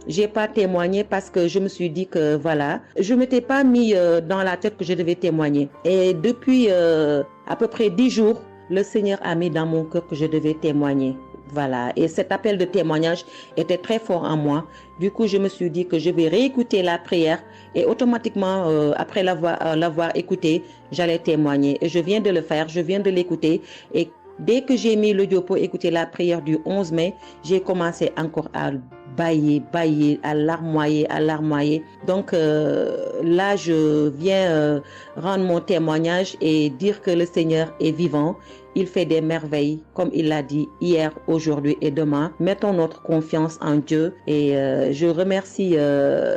Speaker 2: j'ai pas témoigné parce que je me suis dit que voilà, je m'étais pas mis dans la tête que je devais témoigner. Et depuis à peu près 10 jours, le Seigneur a mis dans mon cœur que je devais témoigner. Voilà. Et cet appel de témoignage était très fort en moi. Du coup, je me suis dit que je vais réécouter la prière et automatiquement, après l'avoir écouté, j'allais témoigner. Et je viens de le faire, je viens de l'écouter et dès que j'ai mis l'audio pour écouter la prière du 11 mai, j'ai commencé encore à bâiller, à larmoyer. Donc là, je viens rendre mon témoignage et dire que le Seigneur est vivant. Il fait des merveilles, comme il l'a dit hier, aujourd'hui et demain. Mettons notre confiance en Dieu et je remercie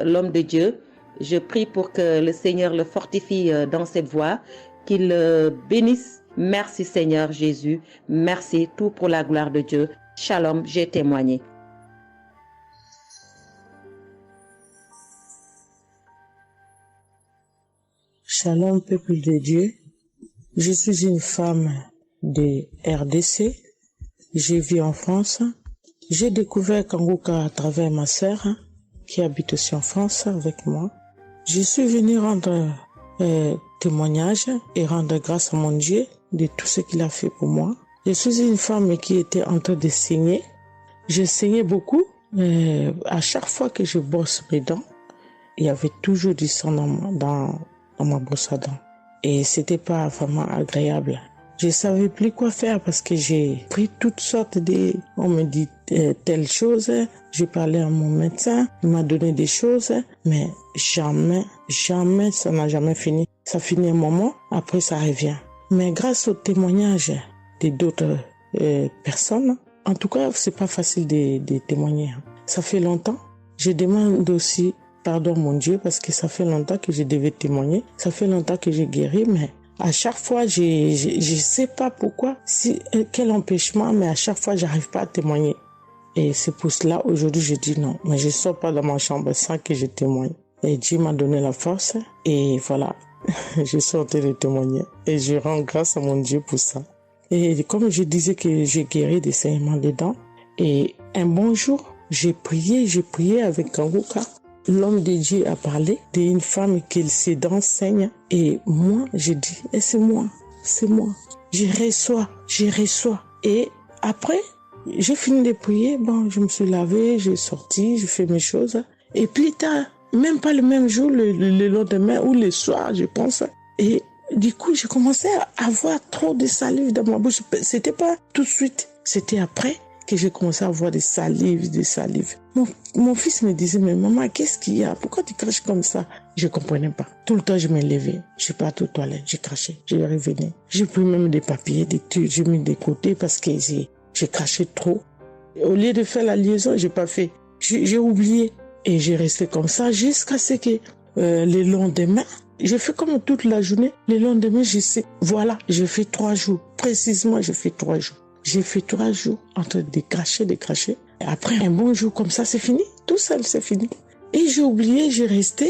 Speaker 2: l'homme de Dieu. Je prie pour que le Seigneur le fortifie dans cette voie, qu'il le bénisse. Merci Seigneur Jésus, merci tout pour la gloire de Dieu. Shalom, j'ai témoigné.
Speaker 9: Shalom peuple de Dieu, je suis une femme de RDC, je vis en France. J'ai découvert Kanguka à travers ma sœur qui habite aussi en France avec moi. Je suis venue rendre témoignage et rendre grâce à mon Dieu de tout ce qu'il a fait pour moi. Je suis une femme qui était en train de saigner. Je saignais beaucoup. À chaque fois que je brosse mes dents, il y avait toujours du sang dans ma brosse à dents. Et c'était pas vraiment agréable. Je savais plus quoi faire parce que j'ai pris toutes sortes de... On me dit telle chose, j'ai parlé à mon médecin, il m'a donné des choses, mais jamais, ça n'a jamais fini. Ça finit un moment, après ça revient. Mais grâce au témoignage d'autres personnes, en tout cas, c'est pas facile de témoigner. Ça fait longtemps. Je demande aussi pardon mon Dieu parce que ça fait longtemps que je devais témoigner. Ça fait longtemps que j'ai guéri, mais à chaque fois, je sais pas pourquoi, quel empêchement, mais à chaque fois, j'arrive pas à témoigner. Et c'est pour cela, aujourd'hui, je dis non. Mais je sors pas de ma chambre sans que je témoigne. Et Dieu m'a donné la force. Et voilà, je suis en train de témoigner. Et je rends grâce à mon Dieu pour ça. Et comme je disais que j'ai guéri des saignements des dents. Et un bon jour, j'ai prié avec Kanguka. L'homme de Dieu a parlé d'une femme qui ses dents saignent. Et moi, j'ai dit, c'est moi. Je reçois. Et après, j'ai fini de prier. Bon, je me suis lavé, j'ai sorti, j'ai fait mes choses. Et plus tard, même pas le même jour, le lendemain ou le soir, je pense. Et du coup, j'ai commencé à avoir trop de salive dans ma bouche. C'était pas tout de suite, c'était après que j'ai commencé à avoir des salives. Mon fils me disait, mais maman, qu'est-ce qu'il y a? Pourquoi tu craches comme ça? Je comprenais pas. Tout le temps, je me levais. Je suis partie aux toilettes, j'ai craché, je revenais. J'ai pris même des papiers, des trucs, j'ai mis de côté parce que j'ai craché trop. Au lieu de faire la liaison, j'ai pas fait. J'ai oublié. Et j'ai resté comme ça jusqu'à ce que le lendemain, j'ai fait comme toute la journée. Le lendemain, je sais, voilà, j'ai fait 3 jours. Précisément, j'ai fait 3 jours. J'ai fait 3 jours en train de cracher. Et après, un bon jour comme ça, c'est fini. Tout seul, c'est fini. Et j'ai oublié, j'ai resté.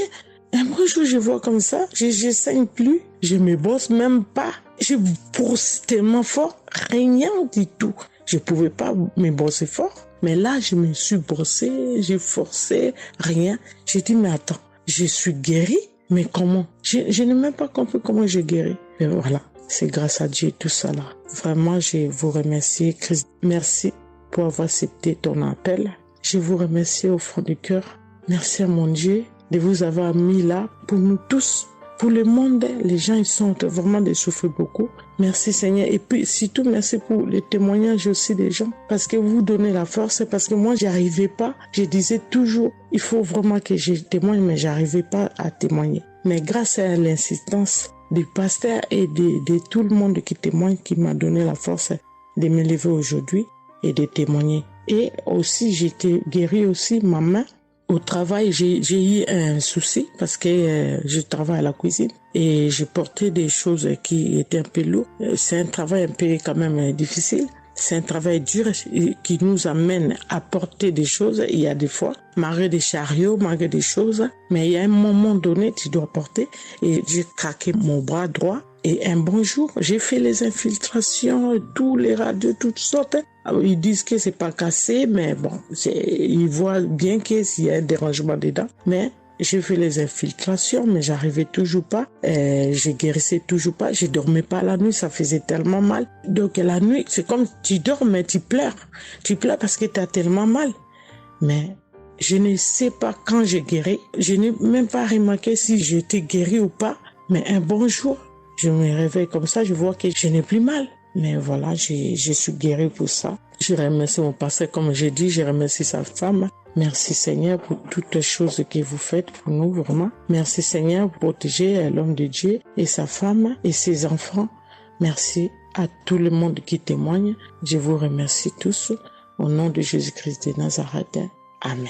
Speaker 9: Un bon jour, je vois comme ça, je saigne plus. Je me bosse même pas. Je brosse tellement fort, rien du tout. Je pouvais pas me bosser fort. Mais là, je me suis brossé, j'ai forcé, rien. J'ai dit, mais attends, je suis guérie, mais comment? Je n'ai même pas compris comment j'ai guéri. Mais voilà, c'est grâce à Dieu tout ça là. Vraiment, je vous remercie, Christ. Merci pour avoir accepté ton appel. Je vous remercie au fond du cœur. Merci à mon Dieu de vous avoir mis là pour nous tous. Pour le monde, les gens, ils sont vraiment de souffrir beaucoup. Merci Seigneur. Et puis, surtout, merci pour les témoignages aussi des gens. Parce que vous donnez la force. Parce que moi, j'arrivais pas. Je disais toujours, il faut vraiment que je témoigne, mais j'arrivais pas à témoigner. Mais grâce à l'insistance du pasteur et de tout le monde qui témoigne, qui m'a donné la force de me lever aujourd'hui et de témoigner. Et aussi, j'étais guérie aussi, ma main. Au travail, j'ai eu un souci parce que je travaille à la cuisine et j'ai porté des choses qui étaient un peu lourdes. C'est un travail un peu quand même difficile. C'est un travail dur qui nous amène à porter des choses. Il y a des fois, malgré des chariots, malgré des choses, mais il y a un moment donné, tu dois porter. Et j'ai craqué mon bras droit. Et un bon jour, j'ai fait les infiltrations, tous les radios, toutes sortes. Ils disent que c'est pas cassé, mais bon, ils voient bien qu'il y a un dérangement dedans. Mais j'ai fait les infiltrations, mais j'arrivais toujours pas. Je guérissais toujours pas. Je dormais pas la nuit, ça faisait tellement mal. Donc la nuit, c'est comme tu dors, mais tu pleures. Tu pleures parce que tu as tellement mal. Mais je ne sais pas quand j'ai guéri. Je n'ai même pas remarqué si j'étais guéri ou pas. Mais un bon jour, je me réveille comme ça, je vois que je n'ai plus mal. Mais voilà, je suis guérie pour ça. Je remercie mon pasteur, comme j'ai dit, je remercie sa femme. Merci Seigneur pour toutes les choses que vous faites pour nous, vraiment. Merci Seigneur pour protéger l'homme de Dieu et sa femme et ses enfants. Merci à tout le monde qui témoigne. Je vous remercie tous. Au nom de Jésus-Christ de Nazareth. Amen.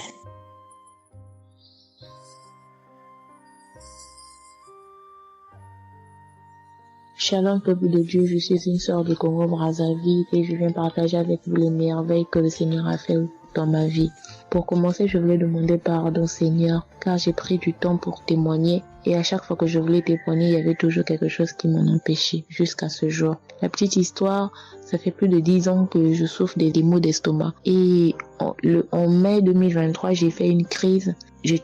Speaker 13: Shalom peuple de Dieu, je suis une sœur de Congo-Brazzaville et je viens partager avec vous les merveilles que le Seigneur a fait dans ma vie. Pour commencer, je voulais demander pardon Seigneur, car j'ai pris du temps pour témoigner et à chaque fois que je voulais témoigner, il y avait toujours quelque chose qui m'en empêchait jusqu'à ce jour. La petite histoire, ça fait plus de 10 ans que je souffre des maux d'estomac et en mai 2023, j'ai fait une crise.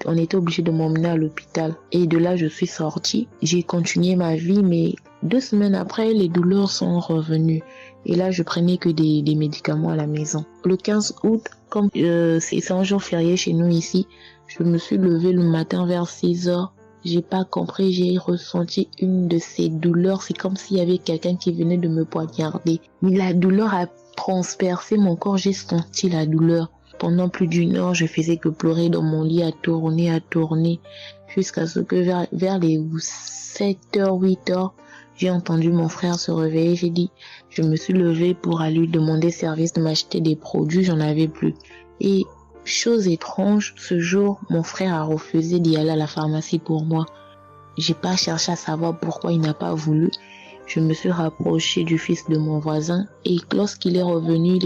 Speaker 13: On était obligé de m'emmener à l'hôpital et de là, je suis sortie. J'ai continué ma vie, mais 2 semaines après, les douleurs sont revenues. Et là, je prenais que des médicaments à la maison. Le 15 août, comme c'est un jour férié chez nous ici, je me suis levée le matin vers 6 heures J'ai pas compris, j'ai ressenti une de ces douleurs. C'est comme s'il y avait quelqu'un qui venait de me poignarder. Mais la douleur a transpercé mon corps, j'ai senti la douleur. Pendant plus d'une heure, je faisais que pleurer dans mon lit, à tourner, jusqu'à ce que vers les 7h, 8h, j'ai entendu mon frère se réveiller. Je me suis levée pour aller lui demander service de m'acheter des produits, j'en avais plus. Et chose étrange, ce jour, mon frère a refusé d'y aller à la pharmacie pour moi. J'ai pas cherché à savoir pourquoi il n'a pas voulu. Je me suis rapprochée du fils de mon voisin et lorsqu'il est revenu,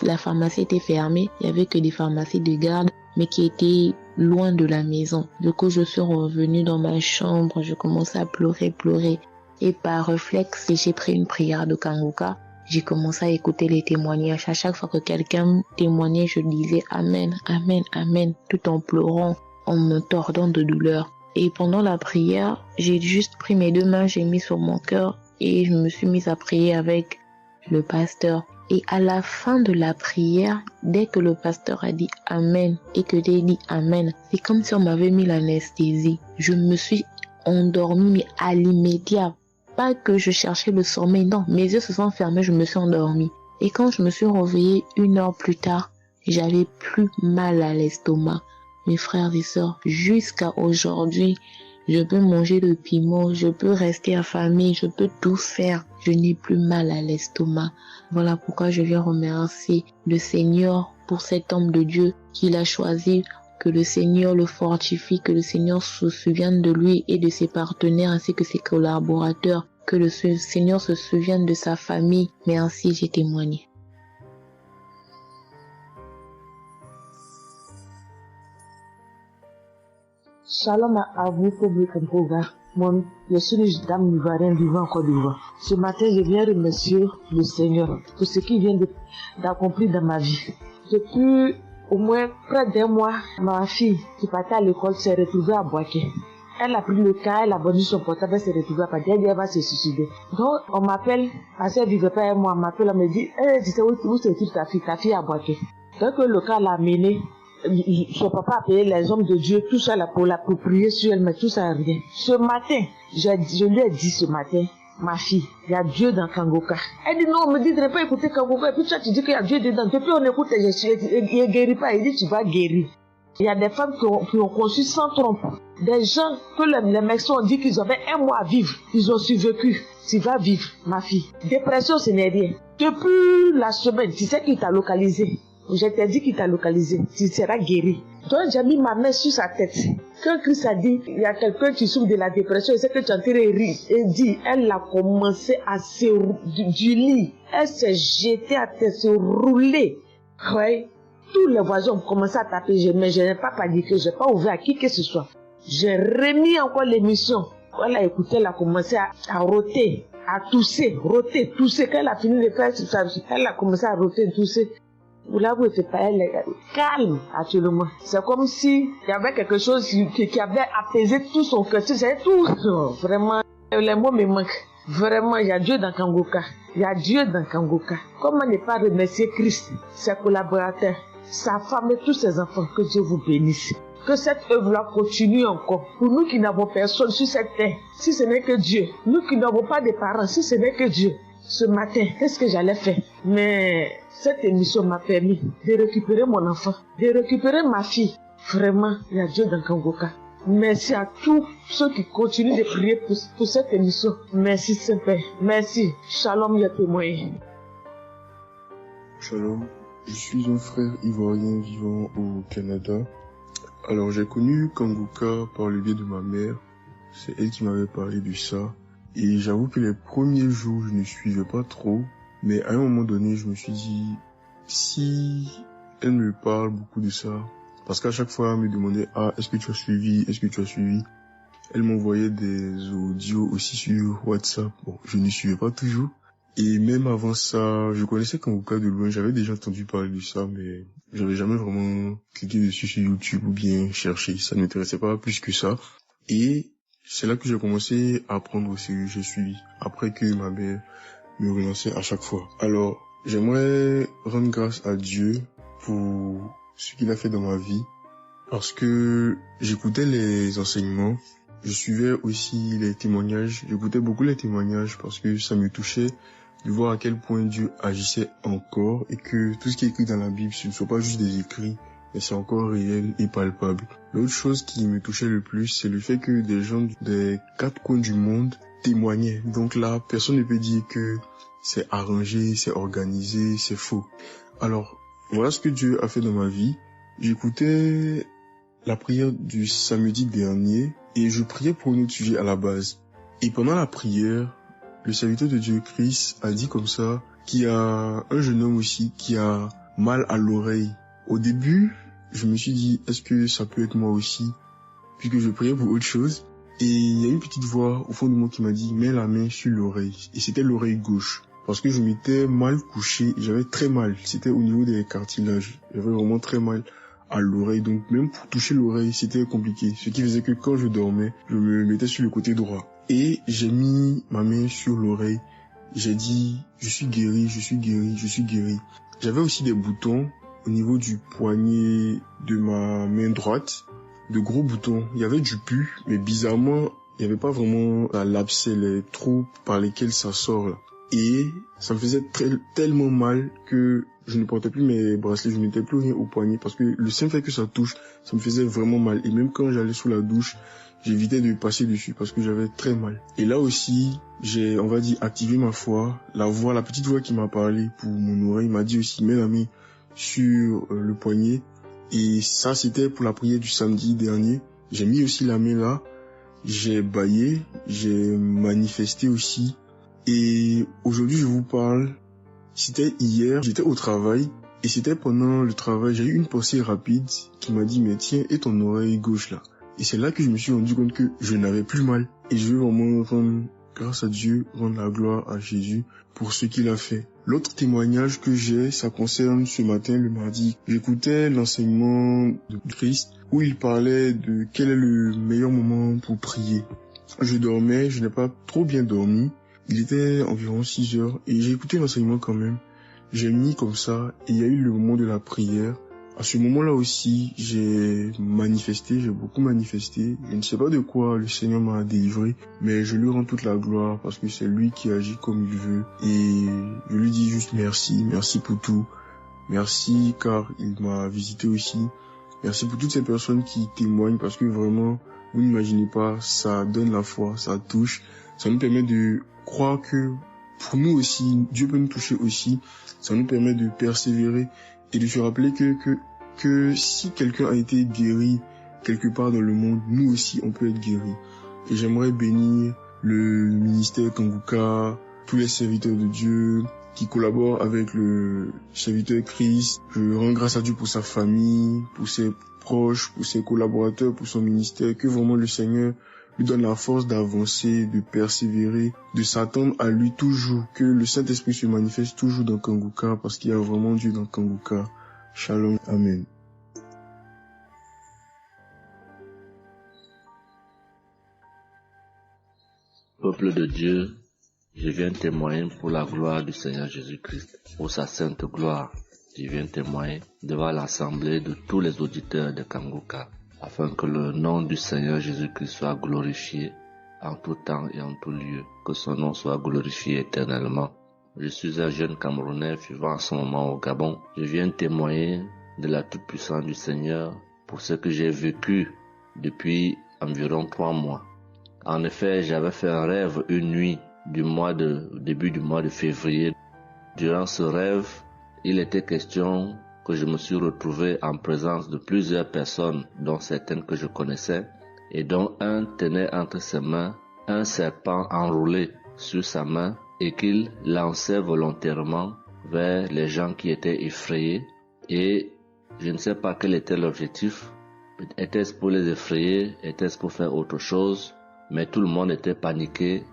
Speaker 13: la pharmacie était fermée. Il y avait que des pharmacies de garde, mais qui étaient loin de la maison. Du coup, je suis revenue dans ma chambre, je commençais à pleurer. Et par réflexe, j'ai pris une prière de Kanguka. J'ai commencé à écouter les témoignages. À chaque fois que quelqu'un témoignait, je disais Amen, Amen, Amen, tout en pleurant, en me tordant de douleur. Et pendant la prière, j'ai juste pris mes 2 mains, j'ai mis sur mon cœur et je me suis mise à prier avec le pasteur. Et à la fin de la prière, dès que le pasteur a dit Amen et que j'ai dit Amen, c'est comme si on m'avait mis l'anesthésie. Je me suis endormie, mais à l'immédiat. Pas que je cherchais le sommeil, non, mes yeux se sont fermés, je me suis endormie. Et quand je me suis réveillée 1 heure plus tard, j'avais plus mal à l'estomac. Mes frères et sœurs, jusqu'à aujourd'hui, je peux manger le piment, je peux rester affamée, je peux tout faire. Je n'ai plus mal à l'estomac. Voilà pourquoi je viens remercier le Seigneur pour cet homme de Dieu qu'il a choisi. Que le Seigneur le fortifie, que le Seigneur se souvienne de lui et de ses partenaires ainsi que ses collaborateurs, que le Seigneur se souvienne de sa famille. Mais ainsi j'ai témoigné.
Speaker 14: Shalom à vous, public Kanguka. Je suis une dame ivoirienne vivant en Côte d'Ivoire. Ce matin, je viens remercier le Seigneur pour ce qu'il vient d'accomplir dans ma vie. Depuis au moins près d'1 mois, ma fille qui partait à l'école s'est retrouvée à Boaké. Elle a pris le cas, elle a vendu son portable, elle s'est retrouvée à Boaké, elle va se suicider. Donc on m'appelle, parce qu'elle ne vivait pas avec moi, on m'appelle, on me dit, tu sais où se trouve ta fille à Boaké. Donc le cas l'a amenée, son papa a payé les hommes de Dieu, tout ça là pour l'approprier sur elle, mais tout ça n'a rien. Ce matin, je lui ai dit ce matin, ma fille, il y a Dieu dans Kanguka. Elle dit non, on me dit de ne pas écouter Kanguka. Et puis toi, tu dis qu'il y a Dieu dedans. Depuis on écoute, il ne guérit pas. Il dit tu vas guérir. Il y a des femmes qui ont conçu sans trompe. Des gens que les médecins ont dit qu'ils avaient 1 mois à vivre. Ils ont survécu. Tu vas vivre, ma fille. Dépression, ce n'est rien. Depuis la semaine, tu sais qui t'a localisé. Je t'ai dit qu'il t'a localisé. Tu seras guéri. Donc j'ai mis ma main sur sa tête. Quand Christ a dit, il y a quelqu'un qui souffre de la dépression, et c'est que tu es en train de rire. Et dit, elle a commencé à se du lit. Elle s'est jetée à terre, se rouler. Ouais. Tous les voisins ont commencé à taper, mais je n'ai pas paniqué, je n'ai pas ouvert à qui que ce soit. J'ai remis encore l'émission. Quand elle a écouté, elle a commencé à roter, à tousser. Quand elle a fini de faire ça, elle a commencé à roter, tousser. Vous l'avez fait pas, elle est calme actuellement. C'est comme si il y avait quelque chose qui avait apaisé tout son cœur. C'est tout. Vraiment, les mots me manquent. Vraiment, il y a Dieu dans Kanguka. Il y a Dieu dans Kanguka. Comment ne pas remercier Christ, ses collaborateurs, sa femme et tous ses enfants. Que Dieu vous bénisse. Que cette œuvre-là continue encore. Pour nous qui n'avons personne sur cette terre, si ce n'est que Dieu. Nous qui n'avons pas de parents, si ce n'est que Dieu. Ce matin, qu'est-ce que j'allais faire? Mais cette émission m'a permis de récupérer mon enfant, de récupérer ma fille. Vraiment, il y a Dieu dans Kanguka. Merci à tous ceux qui continuent de prier pour cette émission. Merci Saint-Père. Merci. Shalom, ya témoin.
Speaker 11: Shalom. Je suis un frère ivoirien vivant au Canada. Alors j'ai connu Kanguka par le biais de ma mère. C'est elle qui m'avait parlé de ça. Et j'avoue que les premiers jours, je ne suivais pas trop. Mais à un moment donné, je me suis dit, si elle me parle beaucoup de ça, parce qu'à chaque fois, elle me demandait, est-ce que tu as suivi? Elle m'envoyait des audios aussi sur WhatsApp. Bon, je ne suivais pas toujours. Et même avant ça, je connaissais Kanguka de loin. J'avais déjà entendu parler de ça, mais j'avais jamais vraiment cliqué dessus sur YouTube ou bien cherché. Ça ne m'intéressait pas plus que ça. Et c'est là que j'ai commencé à apprendre au sérieux. Je suis après que ma mère me relançait à chaque fois. Alors, j'aimerais rendre grâce à Dieu pour ce qu'il a fait dans ma vie, parce que j'écoutais les enseignements
Speaker 15: je suivais aussi les témoignages, j'écoutais beaucoup les témoignages parce que ça me touchait de voir à quel point Dieu agissait encore et que tout ce qui est écrit dans la Bible, ce ne sont pas juste des écrits, mais c'est encore réel et palpable. L'autre chose qui me touchait le plus, c'est le fait que des gens des 4 coins du monde témoignaient. Donc là, personne ne peut dire que c'est arrangé, c'est organisé, c'est faux. Alors, voilà ce que Dieu a fait dans ma vie. J'écoutais la prière du samedi dernier et je priais pour un autre sujet à la base. Et pendant la prière, le serviteur de Dieu, Chris, a dit comme ça qu'il y a un jeune homme aussi qui a mal à l'oreille. Au début, je me suis dit, est-ce que ça peut être moi aussi? Puisque je priais pour autre chose. Et il y a une petite voix au fond de moi qui m'a dit, mets la main sur l'oreille. Et c'était l'oreille gauche. Parce que je m'étais mal couché et j'avais très mal. C'était au niveau des cartilages. J'avais vraiment très mal à l'oreille. Donc même pour toucher l'oreille, c'était compliqué. Ce qui faisait que quand je dormais, je me mettais sur le côté droit. Et j'ai mis ma main sur l'oreille. J'ai dit, je suis guéri, je suis guéri, je suis guéri. J'avais aussi des boutons au niveau du poignet de ma main droite. De gros boutons. Il y avait du pus, mais bizarrement, il n'y avait pas vraiment l'abcès, les trous par lesquels ça sort là. Et ça me faisait tellement mal que je ne portais plus mes bracelets, je ne mettais plus rien au poignet parce que le simple fait que ça touche, ça me faisait vraiment mal. Et même quand j'allais sous la douche, j'évitais de passer dessus parce que j'avais très mal. Et là aussi, j'ai, on va dire, activé ma foi. La petite voix qui m'a parlé pour mon oreille m'a dit aussi, mets la main sur le poignet. Et ça, c'était pour la prière du samedi dernier. J'ai mis aussi la main là. J'ai bâillé, j'ai manifesté aussi. Et aujourd'hui, je vous parle, c'était hier, j'étais au travail, et c'était pendant le travail, j'ai eu une pensée rapide qui m'a dit, mais tiens, et ton oreille gauche là? Et c'est là que je me suis rendu compte que je n'avais plus mal. Et je veux vraiment rendre grâce à Dieu, rendre la gloire à Jésus pour ce qu'il a fait. L'autre témoignage que j'ai, ça concerne ce matin, le mardi. J'écoutais l'enseignement de Christ où il parlait de quel est le meilleur moment pour prier. Je dormais, je n'ai pas trop bien dormi. Il était environ 6 heures et j'ai écouté l'enseignement quand même. J'ai mis comme ça et il y a eu le moment de la prière. À ce moment-là aussi, j'ai manifesté, j'ai beaucoup manifesté. Je ne sais pas de quoi le Seigneur m'a délivré, mais je lui rends toute la gloire parce que c'est lui qui agit comme il veut. Et je lui dis juste merci, merci pour tout. Merci car il m'a visité aussi. Merci pour toutes ces personnes qui témoignent parce que vraiment, vous n'imaginez pas, ça donne la foi, ça touche. Ça nous permet de croire que pour nous aussi, Dieu peut nous toucher aussi. Ça nous permet de persévérer et de se rappeler que si quelqu'un a été guéri quelque part dans le monde, nous aussi on peut être guéri. Et j'aimerais bénir le ministère Kanguka, tous les serviteurs de Dieu qui collaborent avec le serviteur Christ. Je rends grâce à Dieu pour sa famille, pour ses proches, pour ses collaborateurs, pour son ministère, que vraiment le Seigneur lui donne la force d'avancer, de persévérer, de s'attendre à lui toujours, que le Saint-Esprit se manifeste toujours dans Kanguka, parce qu'il y a vraiment Dieu dans Kanguka. Shalom, Amen.
Speaker 16: Peuple de Dieu, je viens témoigner pour la gloire du Seigneur Jésus-Christ, pour sa sainte gloire. Je viens témoigner devant l'assemblée de tous les auditeurs de Kanguka, afin que le nom du Seigneur Jésus-Christ soit glorifié en tout temps et en tout lieu, que son nom soit glorifié éternellement. Je suis un jeune Camerounais vivant en ce moment au Gabon. Je viens témoigner de la toute-puissance du Seigneur pour ce que j'ai vécu depuis environ 3 mois. En effet, j'avais fait un rêve une nuit début du mois de février. Durant ce rêve, il était question que je me suis retrouvé en présence de plusieurs personnes, dont certaines que je connaissais, et dont un tenait entre ses mains un serpent enroulé sur sa main et qu'il lançait volontairement vers les gens qui étaient effrayés. Et je ne sais pas quel était l'objectif. Était-ce pour les effrayer? Était-ce pour faire autre chose? Mais tout le monde était paniqué.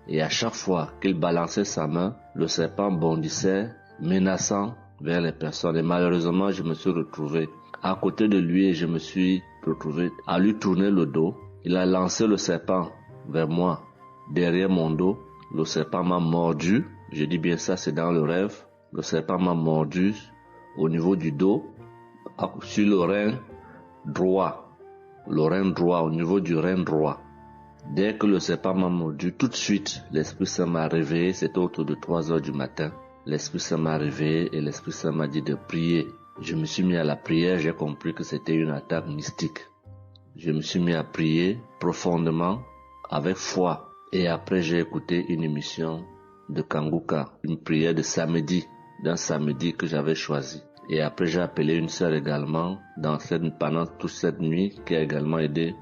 Speaker 16: Et à chaque fois qu'il balançait sa main, le serpent bondissait, menaçant vers les personnes. Et malheureusement, je me suis retrouvé à côté de lui et je me suis retrouvé à lui tourner le dos. Il a lancé le serpent vers moi, derrière mon dos. Le serpent m'a mordu. Je dis bien ça, c'est dans le rêve. Le serpent m'a mordu au niveau du dos, sur le rein droit. Le rein droit, au niveau du rein droit. Dès que le serpent m'a mordu, tout de suite, l'Esprit Saint m'a réveillé. C'était autour de 3 heures du matin. L'Esprit Saint m'a réveillé et l'Esprit Saint m'a dit de prier. Je me suis mis à la prière, j'ai compris que c'était une attaque mystique. Je me suis mis à prier profondément, avec foi. Et après, j'ai écouté une émission de Kanguka, une prière de samedi, d'un samedi que j'avais choisi. Et après, j'ai appelé une sœur également pendant toute cette nuit qui a également aidé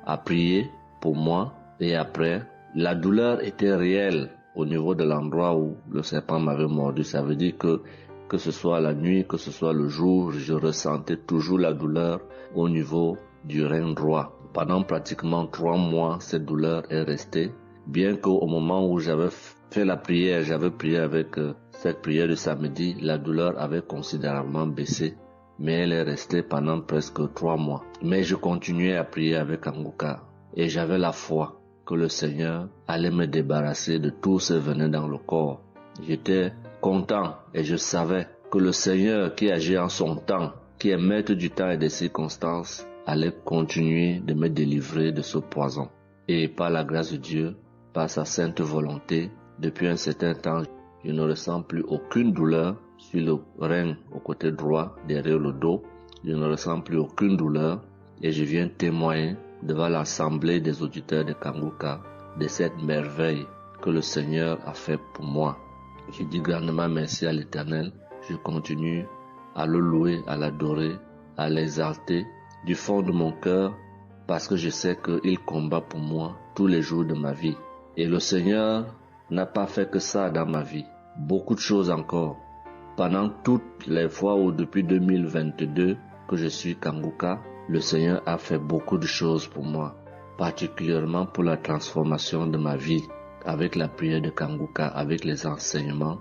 Speaker 16: à prier pour moi. Et après, la douleur était réelle au niveau de l'endroit où le serpent m'avait mordu. Ça veut dire que ce soit la nuit, que ce soit le jour, je ressentais toujours la douleur au niveau du rein droit. Pendant pratiquement 3 mois, cette douleur est restée. Bien qu'au moment où j'avais fait la prière, j'avais prié avec cette prière de samedi, la douleur avait considérablement baissé. Mais elle est restée pendant presque 3 mois. Mais je continuais à prier avec Kanguka. Et j'avais la foi que le Seigneur allait me débarrasser de tout ce venin dans le corps. J'étais content et je savais que le Seigneur qui agit en son temps, qui est maître du temps et des circonstances, allait continuer de me délivrer de ce poison. Et par la grâce de Dieu, par sa sainte volonté, depuis un certain temps, je ne ressens plus aucune douleur sur le rein au côté droit, derrière le dos. Je ne ressens plus aucune douleur et je viens témoigner devant l'assemblée des auditeurs de Kanguka de cette merveille que le Seigneur a fait pour moi. Je dis grandement merci à l'Éternel. Je continue à le louer, à l'adorer, à l'exalter du fond de mon cœur parce que je sais qu'il combat pour moi tous les jours de ma vie. Et le Seigneur n'a pas fait que ça dans ma vie. Beaucoup de choses encore. Pendant toutes les fois où depuis 2022 que je suis Kanguka, le Seigneur a fait beaucoup de choses pour moi, particulièrement pour la transformation de ma vie. Avec la prière de Kanguka, avec les enseignements,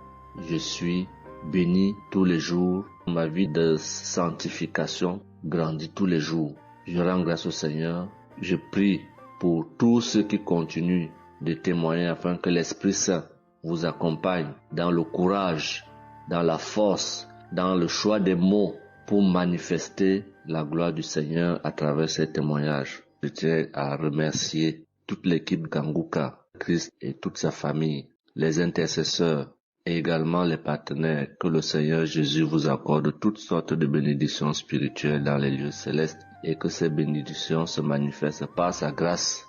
Speaker 16: je suis béni tous les jours. Ma vie de sanctification grandit tous les jours. Je rends grâce au Seigneur. Je prie pour tous ceux qui continuent de témoigner afin que l'Esprit Saint vous accompagne dans le courage, dans la force, dans le choix des mots pour manifester la gloire du Seigneur à travers ces témoignages. Je tiens à remercier toute l'équipe Kanguka, Christ et toute sa famille, les intercesseurs et également les partenaires. Que le Seigneur Jésus vous accorde toutes sortes de bénédictions spirituelles dans les lieux célestes et que ces bénédictions se manifestent par sa grâce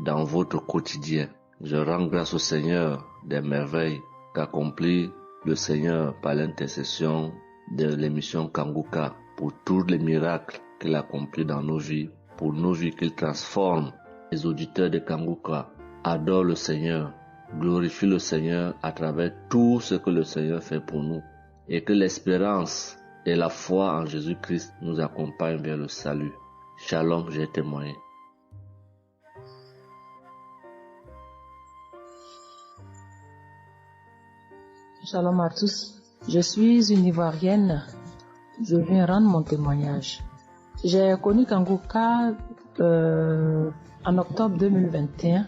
Speaker 16: dans votre quotidien. Je rends grâce au Seigneur des merveilles qu'accomplit le Seigneur par l'intercession de l'émission Kanguka pour tous les miracles qu'il accomplit dans nos vies, pour nos vies qu'il transforme. Les auditeurs de Kanguka adorent le Seigneur, glorifient le Seigneur à travers tout ce que le Seigneur fait pour nous et que l'espérance et la foi en Jésus-Christ nous accompagnent vers le salut. Shalom, j'ai témoigné.
Speaker 9: Shalom à tous. Je suis une Ivoirienne. Je viens rendre mon témoignage. J'ai connu Kanguka en octobre 2021,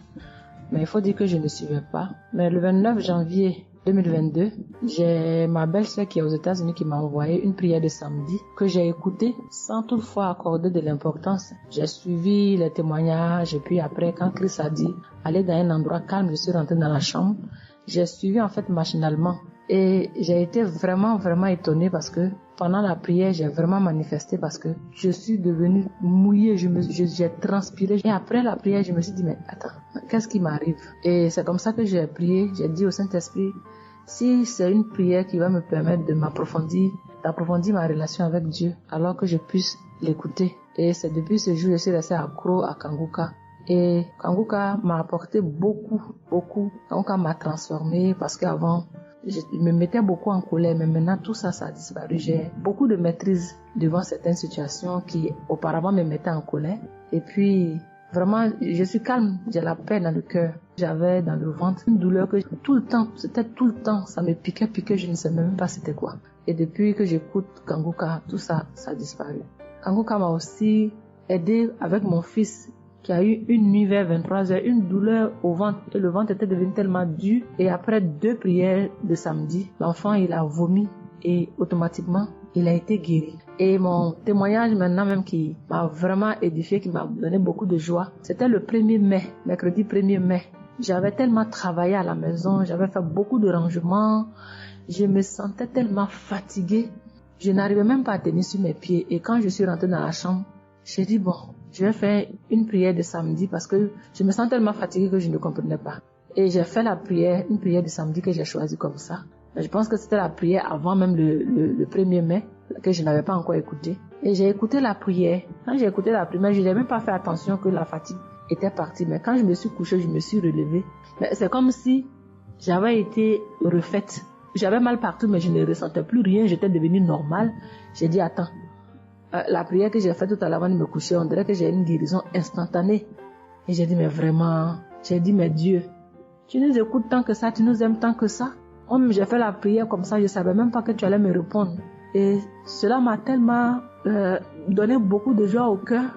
Speaker 9: mais il faut dire que je ne suivais pas. Mais le 29 janvier 2022, j'ai ma belle-sœur qui est aux États-Unis qui m'a envoyé une prière de samedi que j'ai écoutée sans toutefois accorder de l'importance. J'ai suivi les témoignages et puis après, quand Christ a dit aller dans un endroit calme, je suis rentrée dans la chambre. J'ai suivi en fait machinalement et j'ai été vraiment étonnée parce que pendant la prière, j'ai vraiment manifesté parce que je suis devenue mouillée, j'ai transpiré. Et après la prière, je me suis dit, mais attends, qu'est-ce qui m'arrive? Et c'est comme ça que j'ai prié, j'ai dit au Saint-Esprit, si c'est une prière qui va me permettre d'approfondir ma relation avec Dieu, alors que je puisse l'écouter. Et c'est depuis ce jour que je suis restée accro à Kanguka. Et Kanguka m'a apporté beaucoup. Kanguka m'a transformée parce qu'avant, je me mettais beaucoup en colère, mais maintenant tout ça a disparu. J'ai beaucoup de maîtrise devant certaines situations qui auparavant me mettaient en colère. Et puis, vraiment, je suis calme, j'ai la paix dans le cœur. J'avais dans le ventre une douleur que tout le temps, ça me piquait, je ne sais même pas c'était quoi. Et depuis que j'écoute Kanguka, tout ça a disparu. Kanguka m'a aussi aidé avec mon fils qui a eu une nuit vers 23h, une douleur au ventre. Et le ventre était devenu tellement dur. Et après 2 prières de samedi, l'enfant, il a vomi. Et automatiquement, il a été guéri. Et mon témoignage maintenant même qui m'a vraiment édifié, qui m'a donné beaucoup de joie, c'était le 1er mai, mercredi 1er mai. J'avais tellement travaillé à la maison, j'avais fait beaucoup de rangements, je me sentais tellement fatiguée, je n'arrivais même pas à tenir sur mes pieds. Et quand je suis rentrée dans la chambre, j'ai dit bon, je vais faire une prière de samedi parce que je me sens tellement fatiguée que je ne comprenais pas. Et j'ai fait la prière, une prière de samedi que j'ai choisie comme ça. Je pense que c'était la prière avant même le 1er mai, que je n'avais pas encore écouté. Et j'ai écouté la prière. Quand j'ai écouté la prière, je n'ai même pas fait attention que la fatigue était partie. Mais quand je me suis couchée, je me suis relevée. Mais c'est comme si j'avais été refaite. J'avais mal partout, mais je ne ressentais plus rien. J'étais devenue normale. J'ai dit, attends, la prière que j'ai faite tout à l'heure avant de me coucher, on dirait que j'ai une guérison instantanée. Et j'ai dit, mais vraiment, j'ai dit, mais Dieu, tu nous écoutes tant que ça, tu nous aimes tant que ça. Comme j'ai fait la prière comme ça, je ne savais même pas que tu allais me répondre. Et cela m'a tellement donné beaucoup de joie au cœur.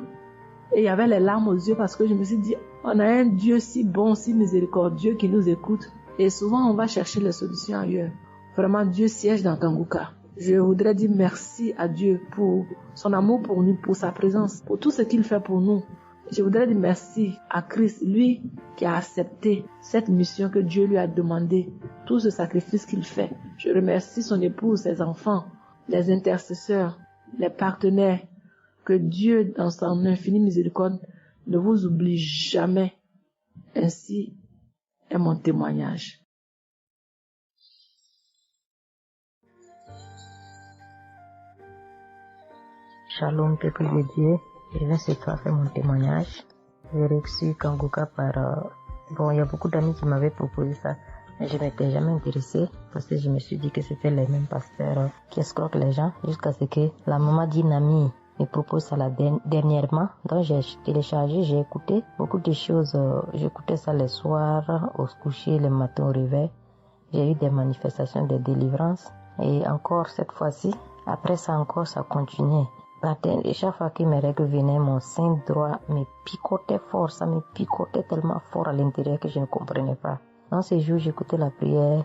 Speaker 9: Et il y avait les larmes aux yeux parce que je me suis dit, on a un Dieu si bon, si miséricordieux qui nous écoute. Et souvent, on va chercher les solutions ailleurs. Vraiment, Dieu siège dans Kanguka. Je voudrais dire merci à Dieu pour son amour pour nous, pour sa présence, pour tout ce qu'il fait pour nous. Je voudrais dire merci à Christ, lui qui a accepté cette mission que Dieu lui a demandé, tout ce sacrifice qu'il fait. Je remercie son épouse, ses enfants, les intercesseurs, les partenaires. Que Dieu, dans son infinie miséricorde, ne vous oublie jamais. Ainsi est mon témoignage.
Speaker 17: Shalom, peuple de Dieu. Je viens ce soir faire mon témoignage. J'ai reçu Kanguka par... il y a beaucoup d'amis qui m'avaient proposé ça. Mais je m'étais jamais intéressée parce que je me suis dit que c'était les mêmes pasteurs qui escroquent les gens jusqu'à ce que la maman d'une amie me propose ça dernièrement. Donc j'ai téléchargé, j'ai écouté beaucoup de choses. J'écoutais ça les soirs, au coucher, le matin au réveil. J'ai eu des manifestations de délivrance. Et encore cette fois-ci, après ça encore, ça continuait. Et chaque fois que mes règles venaient, mon sein droit me picotait fort, ça me picotait tellement fort à l'intérieur que je ne comprenais pas. Dans ces jours, j'écoutais la prière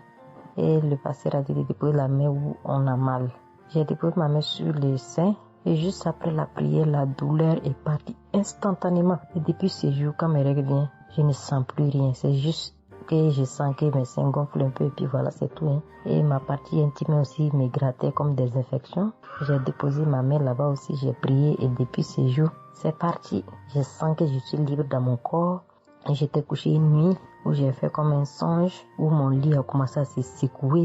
Speaker 17: et le pasteur a dit de déposer la main où on a mal. J'ai déposé ma main sur le sein et juste après la prière, la douleur est partie instantanément. Et depuis ces jours, quand mes règles viennent, je ne sens plus rien. C'est juste que je sens que mes seins gonflent un peu et puis voilà, c'est tout. Et ma partie intime aussi me grattait comme des infections. J'ai déposé ma main là-bas aussi, j'ai prié et depuis ces jours, c'est parti. Je sens que je suis libre dans mon corps. Et j'étais couché une nuit où j'ai fait comme un songe, où mon lit a commencé à se secouer.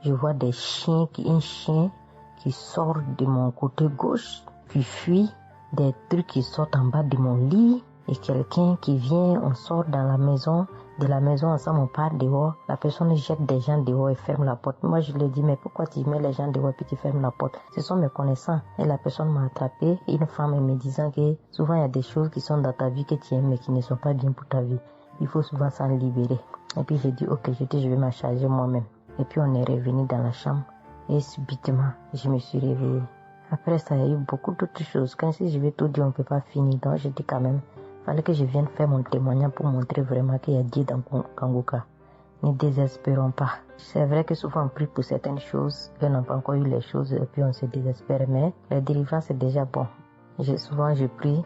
Speaker 17: Je vois un chien qui sort de mon côté gauche, puis fuit, des trucs qui sortent en bas de mon lit. Et quelqu'un qui vient, on sort dans la maison, de la maison ensemble, on part dehors, la personne jette des gens dehors et ferme la porte. Moi je lui dis, mais pourquoi tu mets les gens dehors et puis tu fermes la porte? Ce sont mes connaissants. Et la personne m'a attrapé, une femme me disant que souvent il y a des choses qui sont dans ta vie que tu aimes mais qui ne sont pas bien pour ta vie. Il faut souvent s'en libérer. Et puis j'ai dit, ok, je vais m'en charger moi-même. Et puis on est revenu dans la chambre et subitement, je me suis réveillée. Après ça, il y a eu beaucoup d'autres choses. Quand si je vais tout dire, on ne peut pas finir. Donc j'ai dit quand même, fallait que je vienne faire mon témoignage pour montrer vraiment qu'il y a Dieu dans Kanguka. Ne désespérons pas. C'est vrai que souvent on prie pour certaines choses, et on n'a pas encore eu les choses, et puis on se désespère, mais la délivrance est déjà bon. Souvent je prie,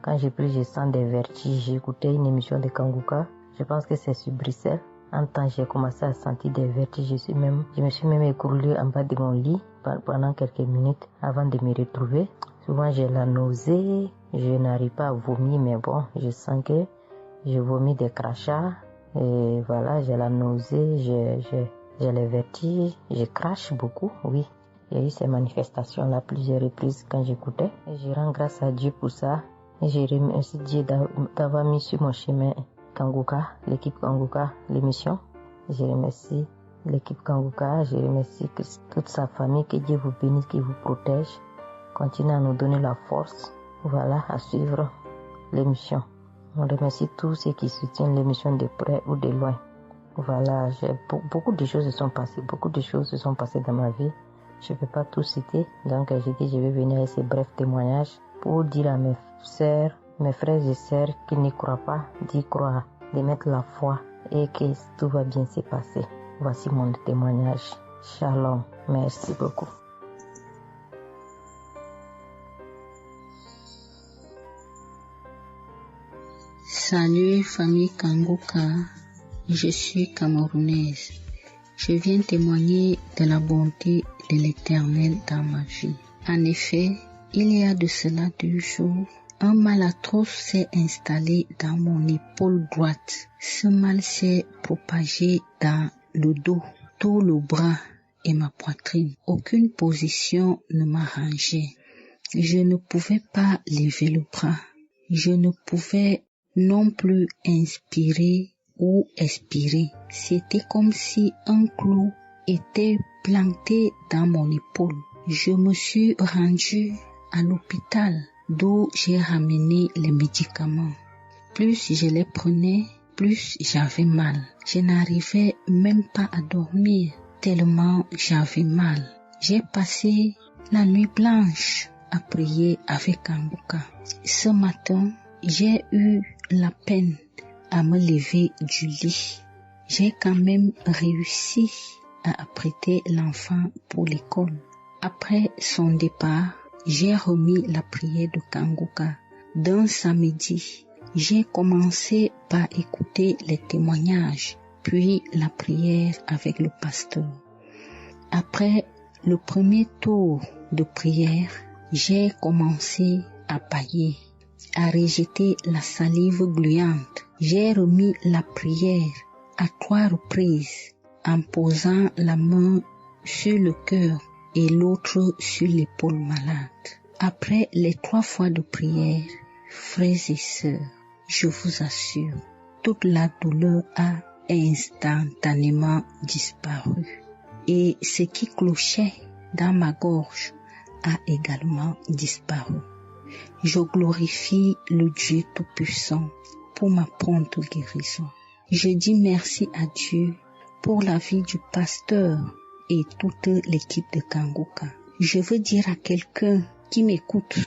Speaker 17: quand je prie je sens des vertiges. J'ai écouté une émission de Kanguka, je pense que c'est sur Bruxelles. En temps j'ai commencé à sentir des vertiges, je me suis même écroulée en bas de mon lit pendant quelques minutes avant de me retrouver. Souvent j'ai la nausée, je n'arrive pas à vomir, mais bon, je sens que je vomis des crachats. Et voilà, j'ai la nausée, j'ai les vertiges, je crache beaucoup, oui. Il y a eu ces manifestations-là plusieurs reprises quand j'écoutais. Et je rends grâce à Dieu pour ça. Et je remercie Dieu d'avoir mis sur mon chemin Kanguka, l'équipe Kanguka, l'émission. Je remercie l'équipe Kanguka, je remercie toute sa famille, que Dieu vous bénisse, qu'il vous protège. Continuez à nous donner la force, voilà, à suivre l'émission. On remercie tous ceux qui soutiennent l'émission de près ou de loin. Voilà, beaucoup de choses se sont passées dans ma vie. Je ne peux pas tout citer, donc j'ai dit je vais venir avec ces brefs témoignages pour dire à mes sœurs, mes frères et sœurs qui n'y croient pas, d'y croire, de mettre la foi et que tout va bien se passer. Voici mon témoignage. Shalom, merci beaucoup.
Speaker 18: Salut famille Kanguka, je suis camerounaise. Je viens témoigner de la bonté de l'Éternel dans ma vie. En effet, il y a de cela 2 jours, un mal atroce s'est installé dans mon épaule droite. Ce mal s'est propagé dans le dos, tout le bras et ma poitrine. Aucune position ne m'arrangeait. Je ne pouvais pas lever le bras. Je ne pouvais non plus inspirer ou expirer. C'était comme si un clou était planté dans mon épaule. Je me suis rendue à l'hôpital d'où j'ai ramené les médicaments. Plus je les prenais, plus j'avais mal. Je n'arrivais même pas à dormir tellement j'avais mal. J'ai passé la nuit blanche à prier avec Kanguka. Ce matin, j'ai eu la peine à me lever du lit. J'ai quand même réussi à apprêter l'enfant pour l'école. Après son départ, j'ai remis la prière de Kanguka. D'un samedi, j'ai commencé par écouter les témoignages, puis la prière avec le pasteur. Après le premier tour de prière, j'ai commencé à bâiller, à rejeter la salive gluante. J'ai remis la prière à 3 reprises en posant la main sur le cœur et l'autre sur l'épaule malade. Après les 3 fois de prière, frères et sœurs, je vous assure, toute la douleur a instantanément disparu. Et ce qui clochait dans ma gorge a également disparu. Je glorifie le Dieu Tout-Puissant pour ma prompte guérison. Je dis merci à Dieu pour la vie du pasteur et toute l'équipe de Kanguka. Je veux dire à quelqu'un qui m'écoute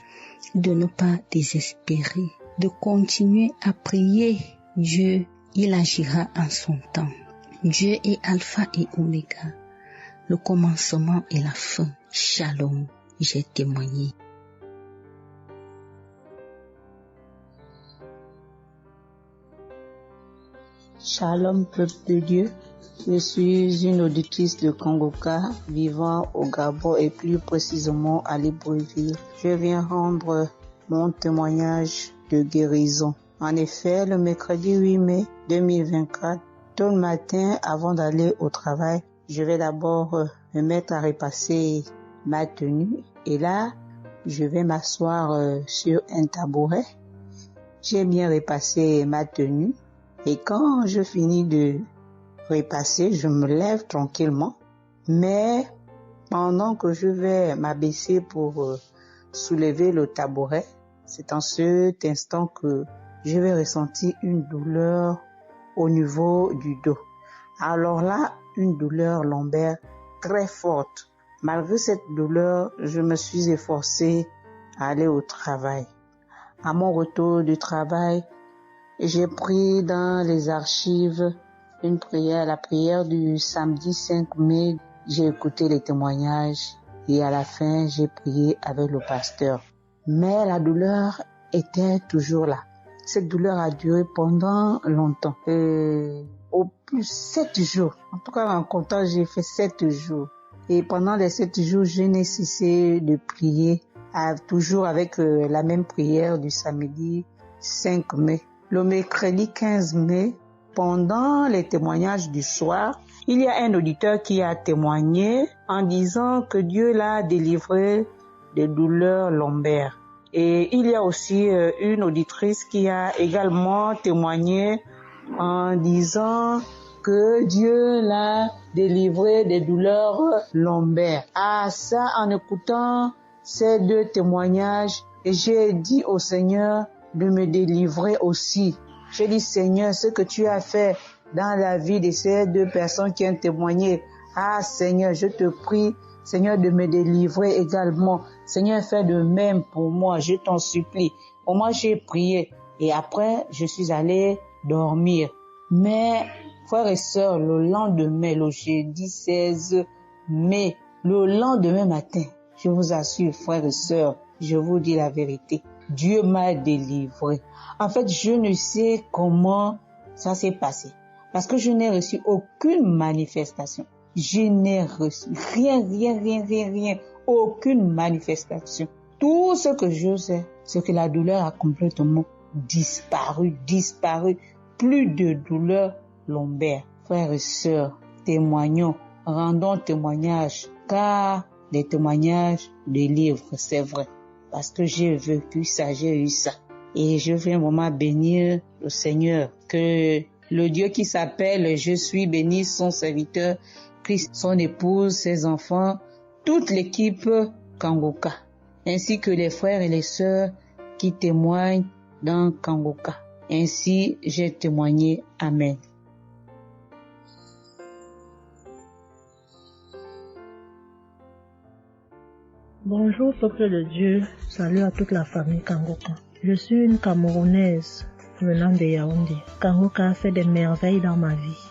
Speaker 18: de ne pas désespérer, de continuer à prier. Dieu, il agira en son temps. Dieu est Alpha et Oméga, le commencement et la fin. Shalom, j'ai témoigné.
Speaker 8: Shalom, peuple de Dieu. Je suis une auditrice de Kanguka vivant au Gabon et plus précisément à Libreville. Je viens rendre mon témoignage de guérison. En effet, le mercredi 8 mai 2024, tôt le matin avant d'aller au travail, je vais d'abord me mettre à repasser ma tenue et là, je vais m'asseoir sur un tabouret. J'ai bien repassé ma tenue et quand je finis de repasser, je me lève tranquillement. Mais pendant que je vais m'abaisser pour soulever le tabouret, c'est en cet instant que je vais ressentir une douleur au niveau du dos. Alors là, une douleur lombaire très forte. Malgré cette douleur, je me suis efforcée à aller au travail. À mon retour du travail, j'ai pris dans les archives une prière, la prière du samedi 5 mai. J'ai écouté les témoignages et à la fin, j'ai prié avec le pasteur. Mais la douleur était toujours là. Cette douleur a duré pendant longtemps. Au plus 7 jours. En tout cas, en comptant, j'ai fait 7 jours. Et pendant les 7 jours, je n'ai cessé de prier, toujours avec la même prière du samedi 5 mai. Le mercredi 15 mai, pendant les témoignages du soir, il y a un auditeur qui a témoigné en disant que Dieu l'a délivré des douleurs lombaires. Et il y a aussi une auditrice qui a également témoigné en disant que Dieu l'a délivré des douleurs lombaires. Ah, ça, en écoutant ces 2 témoignages, j'ai dit au Seigneur de me délivrer aussi. J'ai dit, Seigneur, ce que tu as fait dans la vie de ces 2 personnes qui ont témoigné, ah Seigneur, je te prie, Seigneur, de me délivrer également. Seigneur, fais de même pour moi, je t'en supplie. Pour moi, j'ai prié et après, je suis allé dormir. Mais, frères et sœurs, le lendemain, le jeudi 16 mai, le lendemain matin, je vous assure, frères et sœurs, je vous dis la vérité.
Speaker 19: Dieu m'a délivré. En fait, je ne sais comment ça s'est passé. Parce que je n'ai reçu aucune manifestation. Je n'ai reçu rien. Aucune manifestation. Tout ce que je sais, c'est que la douleur a complètement disparu. Plus de douleur lombaire. Frères et sœurs, témoignons, rendons témoignage, car les témoignages délivrent, c'est vrai. Parce que j'ai vécu ça, j'ai eu ça. Et je veux vraiment bénir le Seigneur, que le Dieu qui s'appelle Je suis béni, son serviteur, Christ, son épouse, ses enfants, toute l'équipe Kangoka, ainsi que les frères et les sœurs qui témoignent dans Kangoka. Ainsi, j'ai témoigné. Amen.
Speaker 2: Bonjour peuple de Dieu, salut à toute la famille Kangoka. Je suis une Camerounaise venant de Yaoundé. Kangoka a fait des merveilles dans ma vie.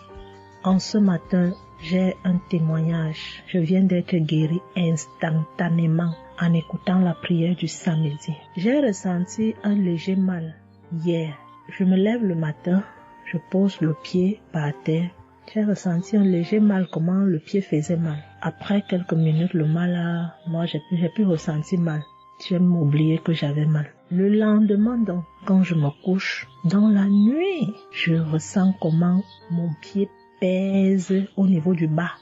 Speaker 2: En ce matin, j'ai un témoignage. Je viens d'être guérie instantanément en écoutant la prière du samedi. J'ai ressenti un léger mal hier. Je me lève le matin, je pose le pied par terre. J'ai ressenti un léger mal, comment le pied faisait mal. Après quelques minutes, le mal j'ai plus ressenti mal. J'ai oublié que j'avais mal. Le lendemain donc, quand je me couche, dans la nuit, je ressens comment mon pied pèse au niveau du bas,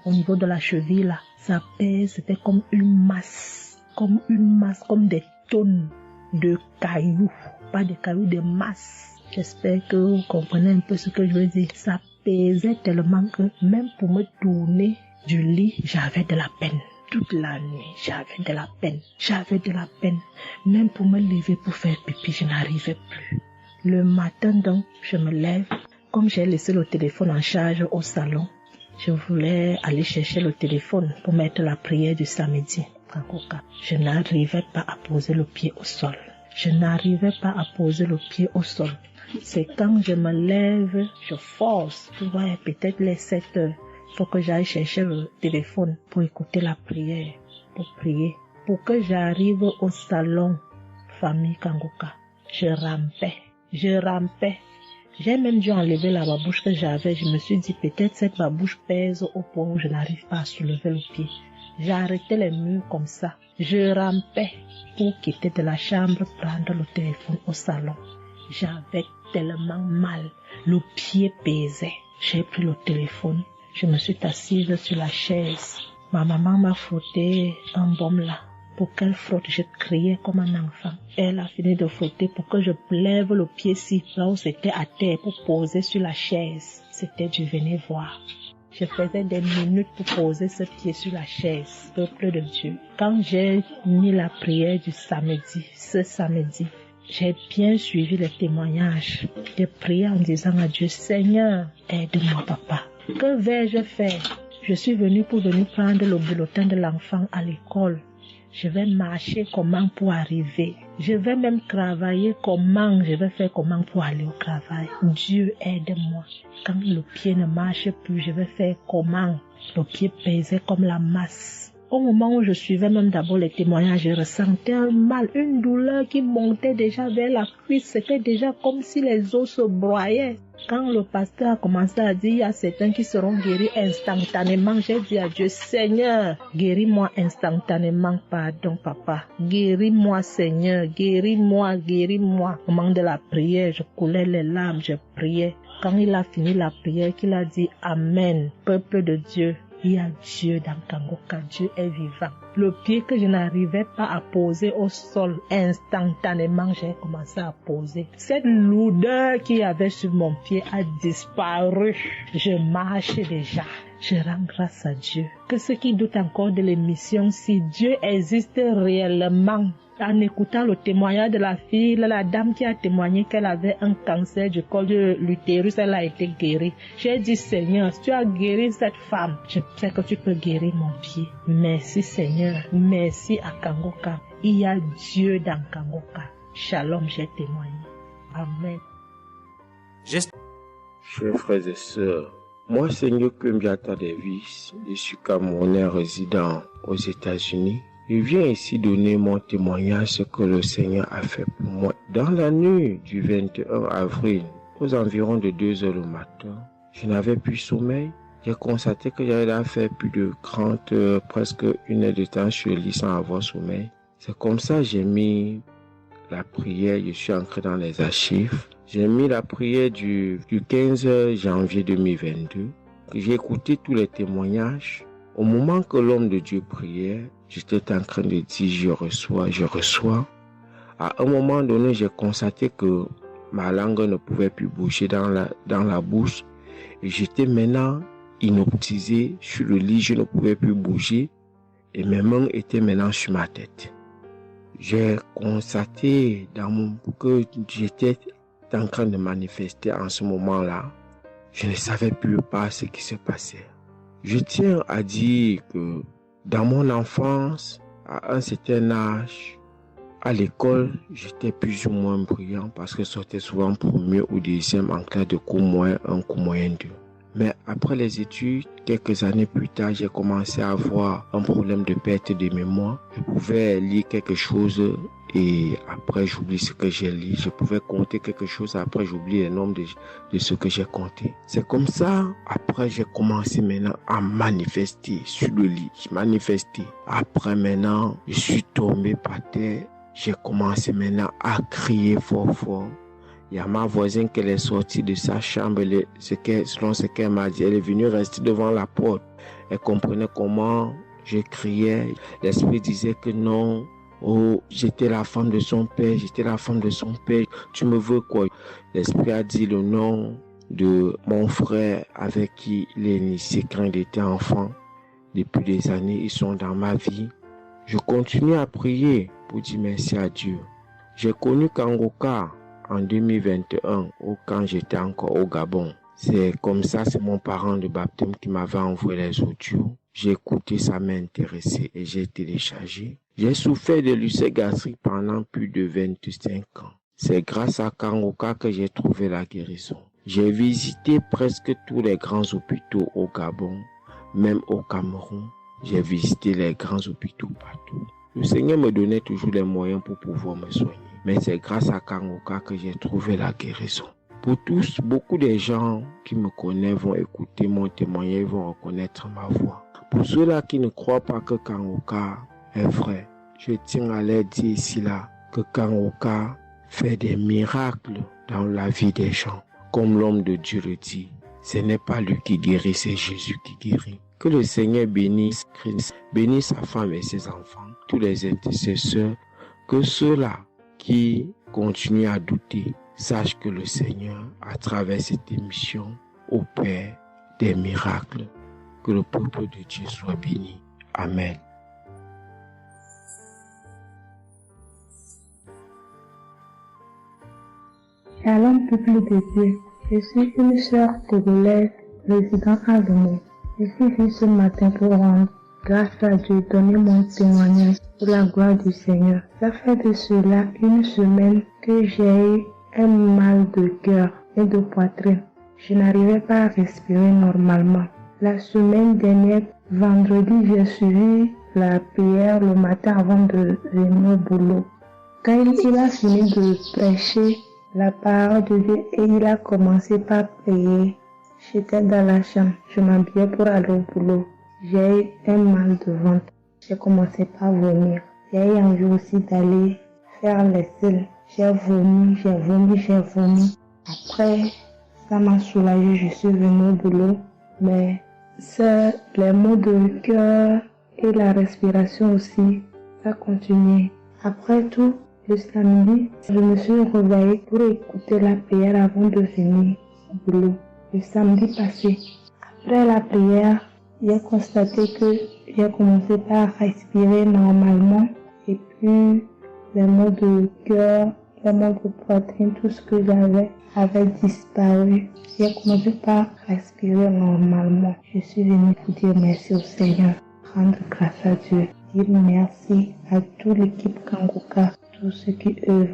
Speaker 2: au niveau de la cheville là. Ça pèse, c'était comme une masse, comme des tonnes de cailloux. Pas des cailloux, des masses. J'espère que vous comprenez un peu ce que je veux dire. Ça pesait tellement que même pour me tourner du lit, j'avais de la peine. Toute la nuit, j'avais de la peine. Même pour me lever pour faire pipi, je n'arrivais plus. Le matin donc, je me lève. Comme j'ai laissé le téléphone en charge au salon, je voulais aller chercher le téléphone pour mettre la prière du samedi. Je n'arrivais pas à poser le pied au sol. C'est quand je me lève, je force. Tu vois, peut-être les 7 heures. Il faut que j'aille chercher le téléphone pour écouter la prière, pour prier. Pour que j'arrive au salon, famille Kangoka, je rampais. J'ai même dû enlever la babouche que j'avais. Je me suis dit, peut-être cette babouche pèse au point où je n'arrive pas à soulever le pied. J'ai arrêté les murs comme ça. Je rampais pour quitter de la chambre, prendre le téléphone au salon. J'avais tellement mal. Le pied pesait. J'ai pris le téléphone. Je me suis assise sur la chaise. Ma maman m'a frotté un baume là. Pour qu'elle frotte, je criais comme un enfant. Elle a fini de frotter pour que je lève le pied-ci, là où c'était à terre, pour poser sur la chaise. C'était du venez voir. Je faisais des minutes pour poser ce pied sur la chaise, peuple de Dieu. Quand j'ai mis la prière du samedi, ce samedi, j'ai bien suivi les témoignages. J'ai prié en disant à Dieu, Seigneur, aide-moi papa. Que vais-je faire? Je suis venue pour prendre le bulletin de l'enfant à l'école. Je vais marcher comment pour arriver. Je vais même travailler comment. Je vais faire comment pour aller au travail. Dieu aide-moi. Quand le pied ne marche plus, je vais faire comment? Le pied pesait comme la masse. Au moment où je suivais même d'abord les témoignages, je ressentais un mal, une douleur qui montait déjà vers la cuisse. C'était déjà comme si les os se broyaient. Quand le pasteur a commencé à dire, il y a certains qui seront guéris instantanément, j'ai dit à Dieu, Seigneur, guéris-moi instantanément, pardon papa. Guéris-moi Seigneur, guéris-moi. Au moment de la prière, je coulais les larmes, je priais. Quand il a fini la prière, qu'il a dit Amen, peuple de Dieu. Il y a Dieu dans Kangoka, Dieu est vivant. Le pied que je n'arrivais pas à poser au sol, instantanément, j'ai commencé à poser. Cette lourdeur qu'il y avait sur mon pied a disparu. Je marche déjà. Je rends grâce à Dieu. Que ceux qui doutent encore de l'émission, si Dieu existe réellement, en écoutant le témoignage de la fille, la dame qui a témoigné qu'elle avait un cancer du col de l'utérus, elle a été guérie. J'ai dit, Seigneur, si tu as guéri cette femme, je sais que tu peux guérir mon pied. Merci Seigneur, merci à Kangoka. Il y a Dieu dans Kangoka. Shalom, j'ai témoigné. Amen.
Speaker 20: Chers frères et sœurs, moi c'est Nyoko Mbiata Davis, je suis Camerounais résident aux États-Unis. Je viens ici donner mon témoignage ce que le Seigneur a fait pour moi. Dans la nuit du 21 avril, aux environs de 2 heures le matin, je n'avais plus sommeil. J'ai constaté que j'avais fait plus de 30 heures, presque 1 heure de temps sur le lit sans avoir sommeil. C'est comme ça que j'ai mis la prière, je suis entré dans les archives. J'ai mis la prière du 15 janvier 2022. J'ai écouté tous les témoignages. Au moment que l'homme de Dieu priait, j'étais en train de dire je reçois. À un moment donné, j'ai constaté que ma langue ne pouvait plus bouger dans la bouche. Et j'étais maintenant inoptisé sur le lit, je ne pouvais plus bouger. Et mes mains étaient maintenant sur ma tête. J'ai constaté que j'étais en train de manifester en ce moment-là. Je ne savais plus pas ce qui se passait. Je tiens à dire que dans mon enfance, à un certain âge, à l'école, j'étais plus ou moins brillant parce que je sortais souvent premier ou deuxième en classe de cours moyen 1, cours moyen 2. Mais après les études, quelques années plus tard, j'ai commencé à avoir un problème de perte de mémoire. Je pouvais lire quelque chose et après j'oublie ce que j'ai lu. Je pouvais compter quelque chose, après j'oublie le nombre de ce que j'ai compté. C'est comme ça, après j'ai commencé maintenant à manifester sur le lit. Je manifestais. Après maintenant, je suis tombé par terre. J'ai commencé maintenant à crier fort fort. Il y a ma voisine qui est sortie de sa chambre, selon ce qu'elle m'a dit, elle est venue rester devant la porte. Elle comprenait comment je criais. L'esprit disait que non, oh, j'étais la femme de son père, tu me veux quoi? L'esprit a dit le nom de mon frère avec qui il est initié quand il était enfant. Depuis des années, ils sont dans ma vie. Je continue à prier pour dire merci à Dieu. J'ai connu Kangoka en 2021, quand j'étais encore au Gabon. C'est comme ça, c'est mon parent de baptême qui m'avait envoyé les audios. J'ai écouté, ça m'a intéressé et j'ai téléchargé. J'ai souffert de l'ulcère gastrique pendant plus de 25 ans. C'est grâce à Kangoka que j'ai trouvé la guérison. J'ai visité presque tous les grands hôpitaux au Gabon, même au Cameroun. J'ai visité les grands hôpitaux partout. Le Seigneur me donnait toujours les moyens pour pouvoir me soigner. Mais c'est grâce à Kangoka que j'ai trouvé la guérison. Pour tous, beaucoup de gens qui me connaissent vont écouter mon témoignage, vont reconnaître ma voix. Pour ceux-là qui ne croient pas que Kangoka est vrai, je tiens à leur dire ici là que Kangoka fait des miracles dans la vie des gens. Comme l'homme de Dieu le dit, ce n'est pas lui qui guérit, c'est Jésus qui guérit. Que le Seigneur bénisse Christ, bénisse sa femme et ses enfants, tous les intercesseurs, que ceux-là qui continuent à douter sachent que le Seigneur, à travers cette émission, opère des miracles. Que le peuple de Dieu soit béni. Amen.
Speaker 21: Shalom, peuple de Dieu. Je suis une sœur togolaise résidant à Lomé. Je suis venue ce matin pour rendre grâce à Dieu, donner mon témoignage pour la gloire du Seigneur. Ça fait de cela 1 semaine que j'ai eu un mal de cœur et de poitrine. Je n'arrivais pas à respirer normalement. La semaine dernière, vendredi, j'ai suivi la prière le matin avant de venir au boulot. Quand il a fini de prêcher la parole de Dieu et il a commencé par prier, j'étais dans la chambre, je m'habillais pour aller au boulot. J'ai eu un mal de ventre. J'ai commencé par vomir. J'ai eu envie aussi d'aller faire les selles. J'ai vomi. Après, ça m'a soulagé, je suis venue au boulot. Mais les maux de cœur et la respiration aussi, ça continuait. Après tout, le samedi, je me suis réveillée pour écouter la prière avant de venir au boulot. Le samedi passé, après la prière, j'ai constaté que j'ai commencé par respirer normalement et puis les maux de cœur, les maux de poitrine, tout ce que j'avais avait disparu. J'ai commencé par respirer normalement. Je suis venue pour dire merci au Seigneur, rendre grâce à Dieu, dire merci à toute l'équipe Kangoka, tous ceux qui œuvrent,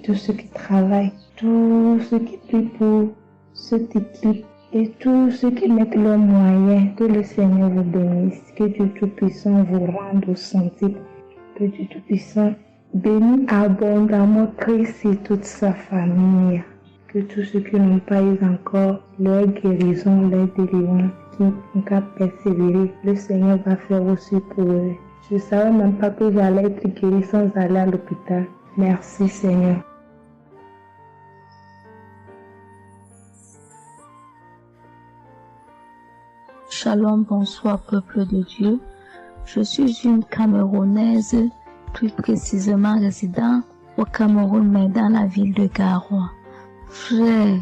Speaker 21: tous ceux qui travaillent, tous ceux qui prient pour cette équipe et tous ceux qui mettent leurs moyens. Que le Seigneur vous bénisse, que Dieu Tout-Puissant vous rende santé peuple du Tout-Puissant, bénis abondamment Christ et toute sa famille. Que tous ceux qui n'ont pas eu encore leur guérison, leur délivrance, qui n'ont qu'à persévérer, le Seigneur va faire aussi pour eux. Je ne savais même pas que j'allais être guérie sans aller à l'hôpital. Merci Seigneur.
Speaker 18: Shalom, bonsoir peuple de Dieu. Je suis une Camerounaise, plus précisément résident au Cameroun, mais dans la ville de Garoua. Frère,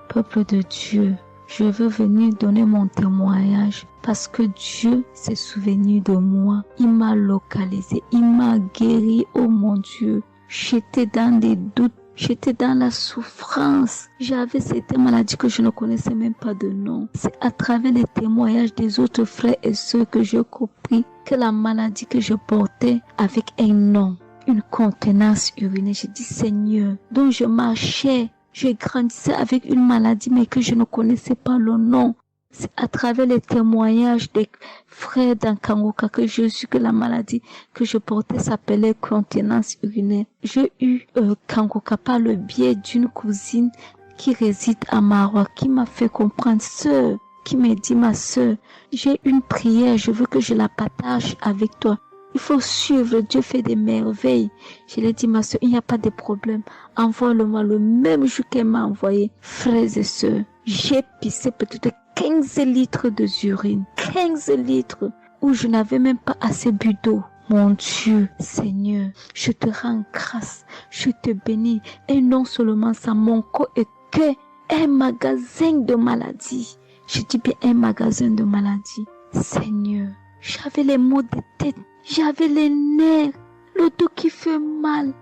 Speaker 18: peuple de Dieu, je veux venir donner mon témoignage parce que Dieu s'est souvenu de moi. Il m'a localisé, il m'a guéri, oh mon Dieu. J'étais dans des doutes, j'étais dans la souffrance. J'avais cette maladie que je ne connaissais même pas de nom. C'est à travers les témoignages des autres frères et sœurs que j'ai compris que la maladie que je portais avec un nom, une contenance urinaire. J'ai dit Seigneur, dont je marchais, je grandissais avec une maladie mais que je ne connaissais pas le nom. C'est à travers les témoignages des frères d'Ankangoka que je suis que la maladie que je portais s'appelait continence urinaire. J'ai eu Kangoka par le biais d'une cousine qui réside à Marois, qui m'a fait comprendre, sœur, qui m'a dit ma sœur, j'ai une prière, je veux que je la partage avec toi. Il faut suivre, Dieu fait des merveilles. Je lui ai dit, ma soeur, il n'y a pas de problème. Envoie-le-moi le même jour qu'elle m'a envoyé. Frères et sœurs, j'ai pissé peut-être 15 litres d'urine. 15 litres où je n'avais même pas assez bu d'eau. Mon Dieu, Seigneur, je te rends grâce. Je te bénis. Et non seulement ça, mon corps est qu'un magasin de maladies. Je dis bien un magasin de maladies. Seigneur, j'avais les maux de tête. J'avais les nerfs, le dos qui fait mal,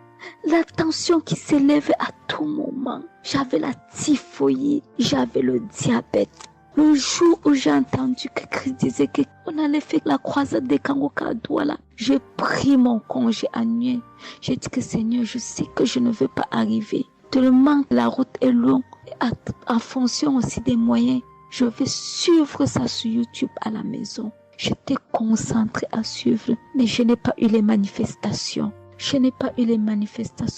Speaker 18: la tension qui s'élève à tout moment. J'avais la typhoïde, j'avais le diabète. Le jour où j'ai entendu que Christ disait qu'on allait faire la croisade des Kangoka à Douala, j'ai pris mon congé annuel. J'ai dit que Seigneur, je sais que je ne veux pas arriver. Tellement la route est longue, en fonction aussi des moyens. Je vais suivre ça sur YouTube à la maison. J'étais concentrée à suivre, mais je n'ai pas eu les manifestations.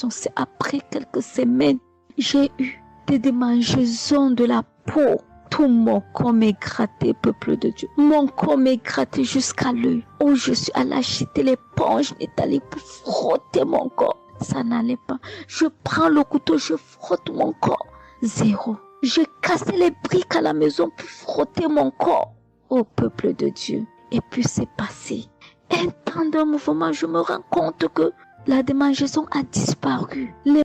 Speaker 18: C'est après quelques semaines, j'ai eu des démangeaisons de la peau. Tout mon corps m'est gratté, peuple de Dieu. Mon corps m'est gratté jusqu'à l'œil. Oh, je suis allée acheter l'éponge, nettoyer pour frotter mon corps. Ça n'allait pas. Je prends le couteau, je frotte mon corps. Zéro. J'ai cassé les briques à la maison pour frotter mon corps. Au peuple de Dieu. Et puis c'est passé. Un temps de mouvement, je me rends compte que la démangeaison a disparu.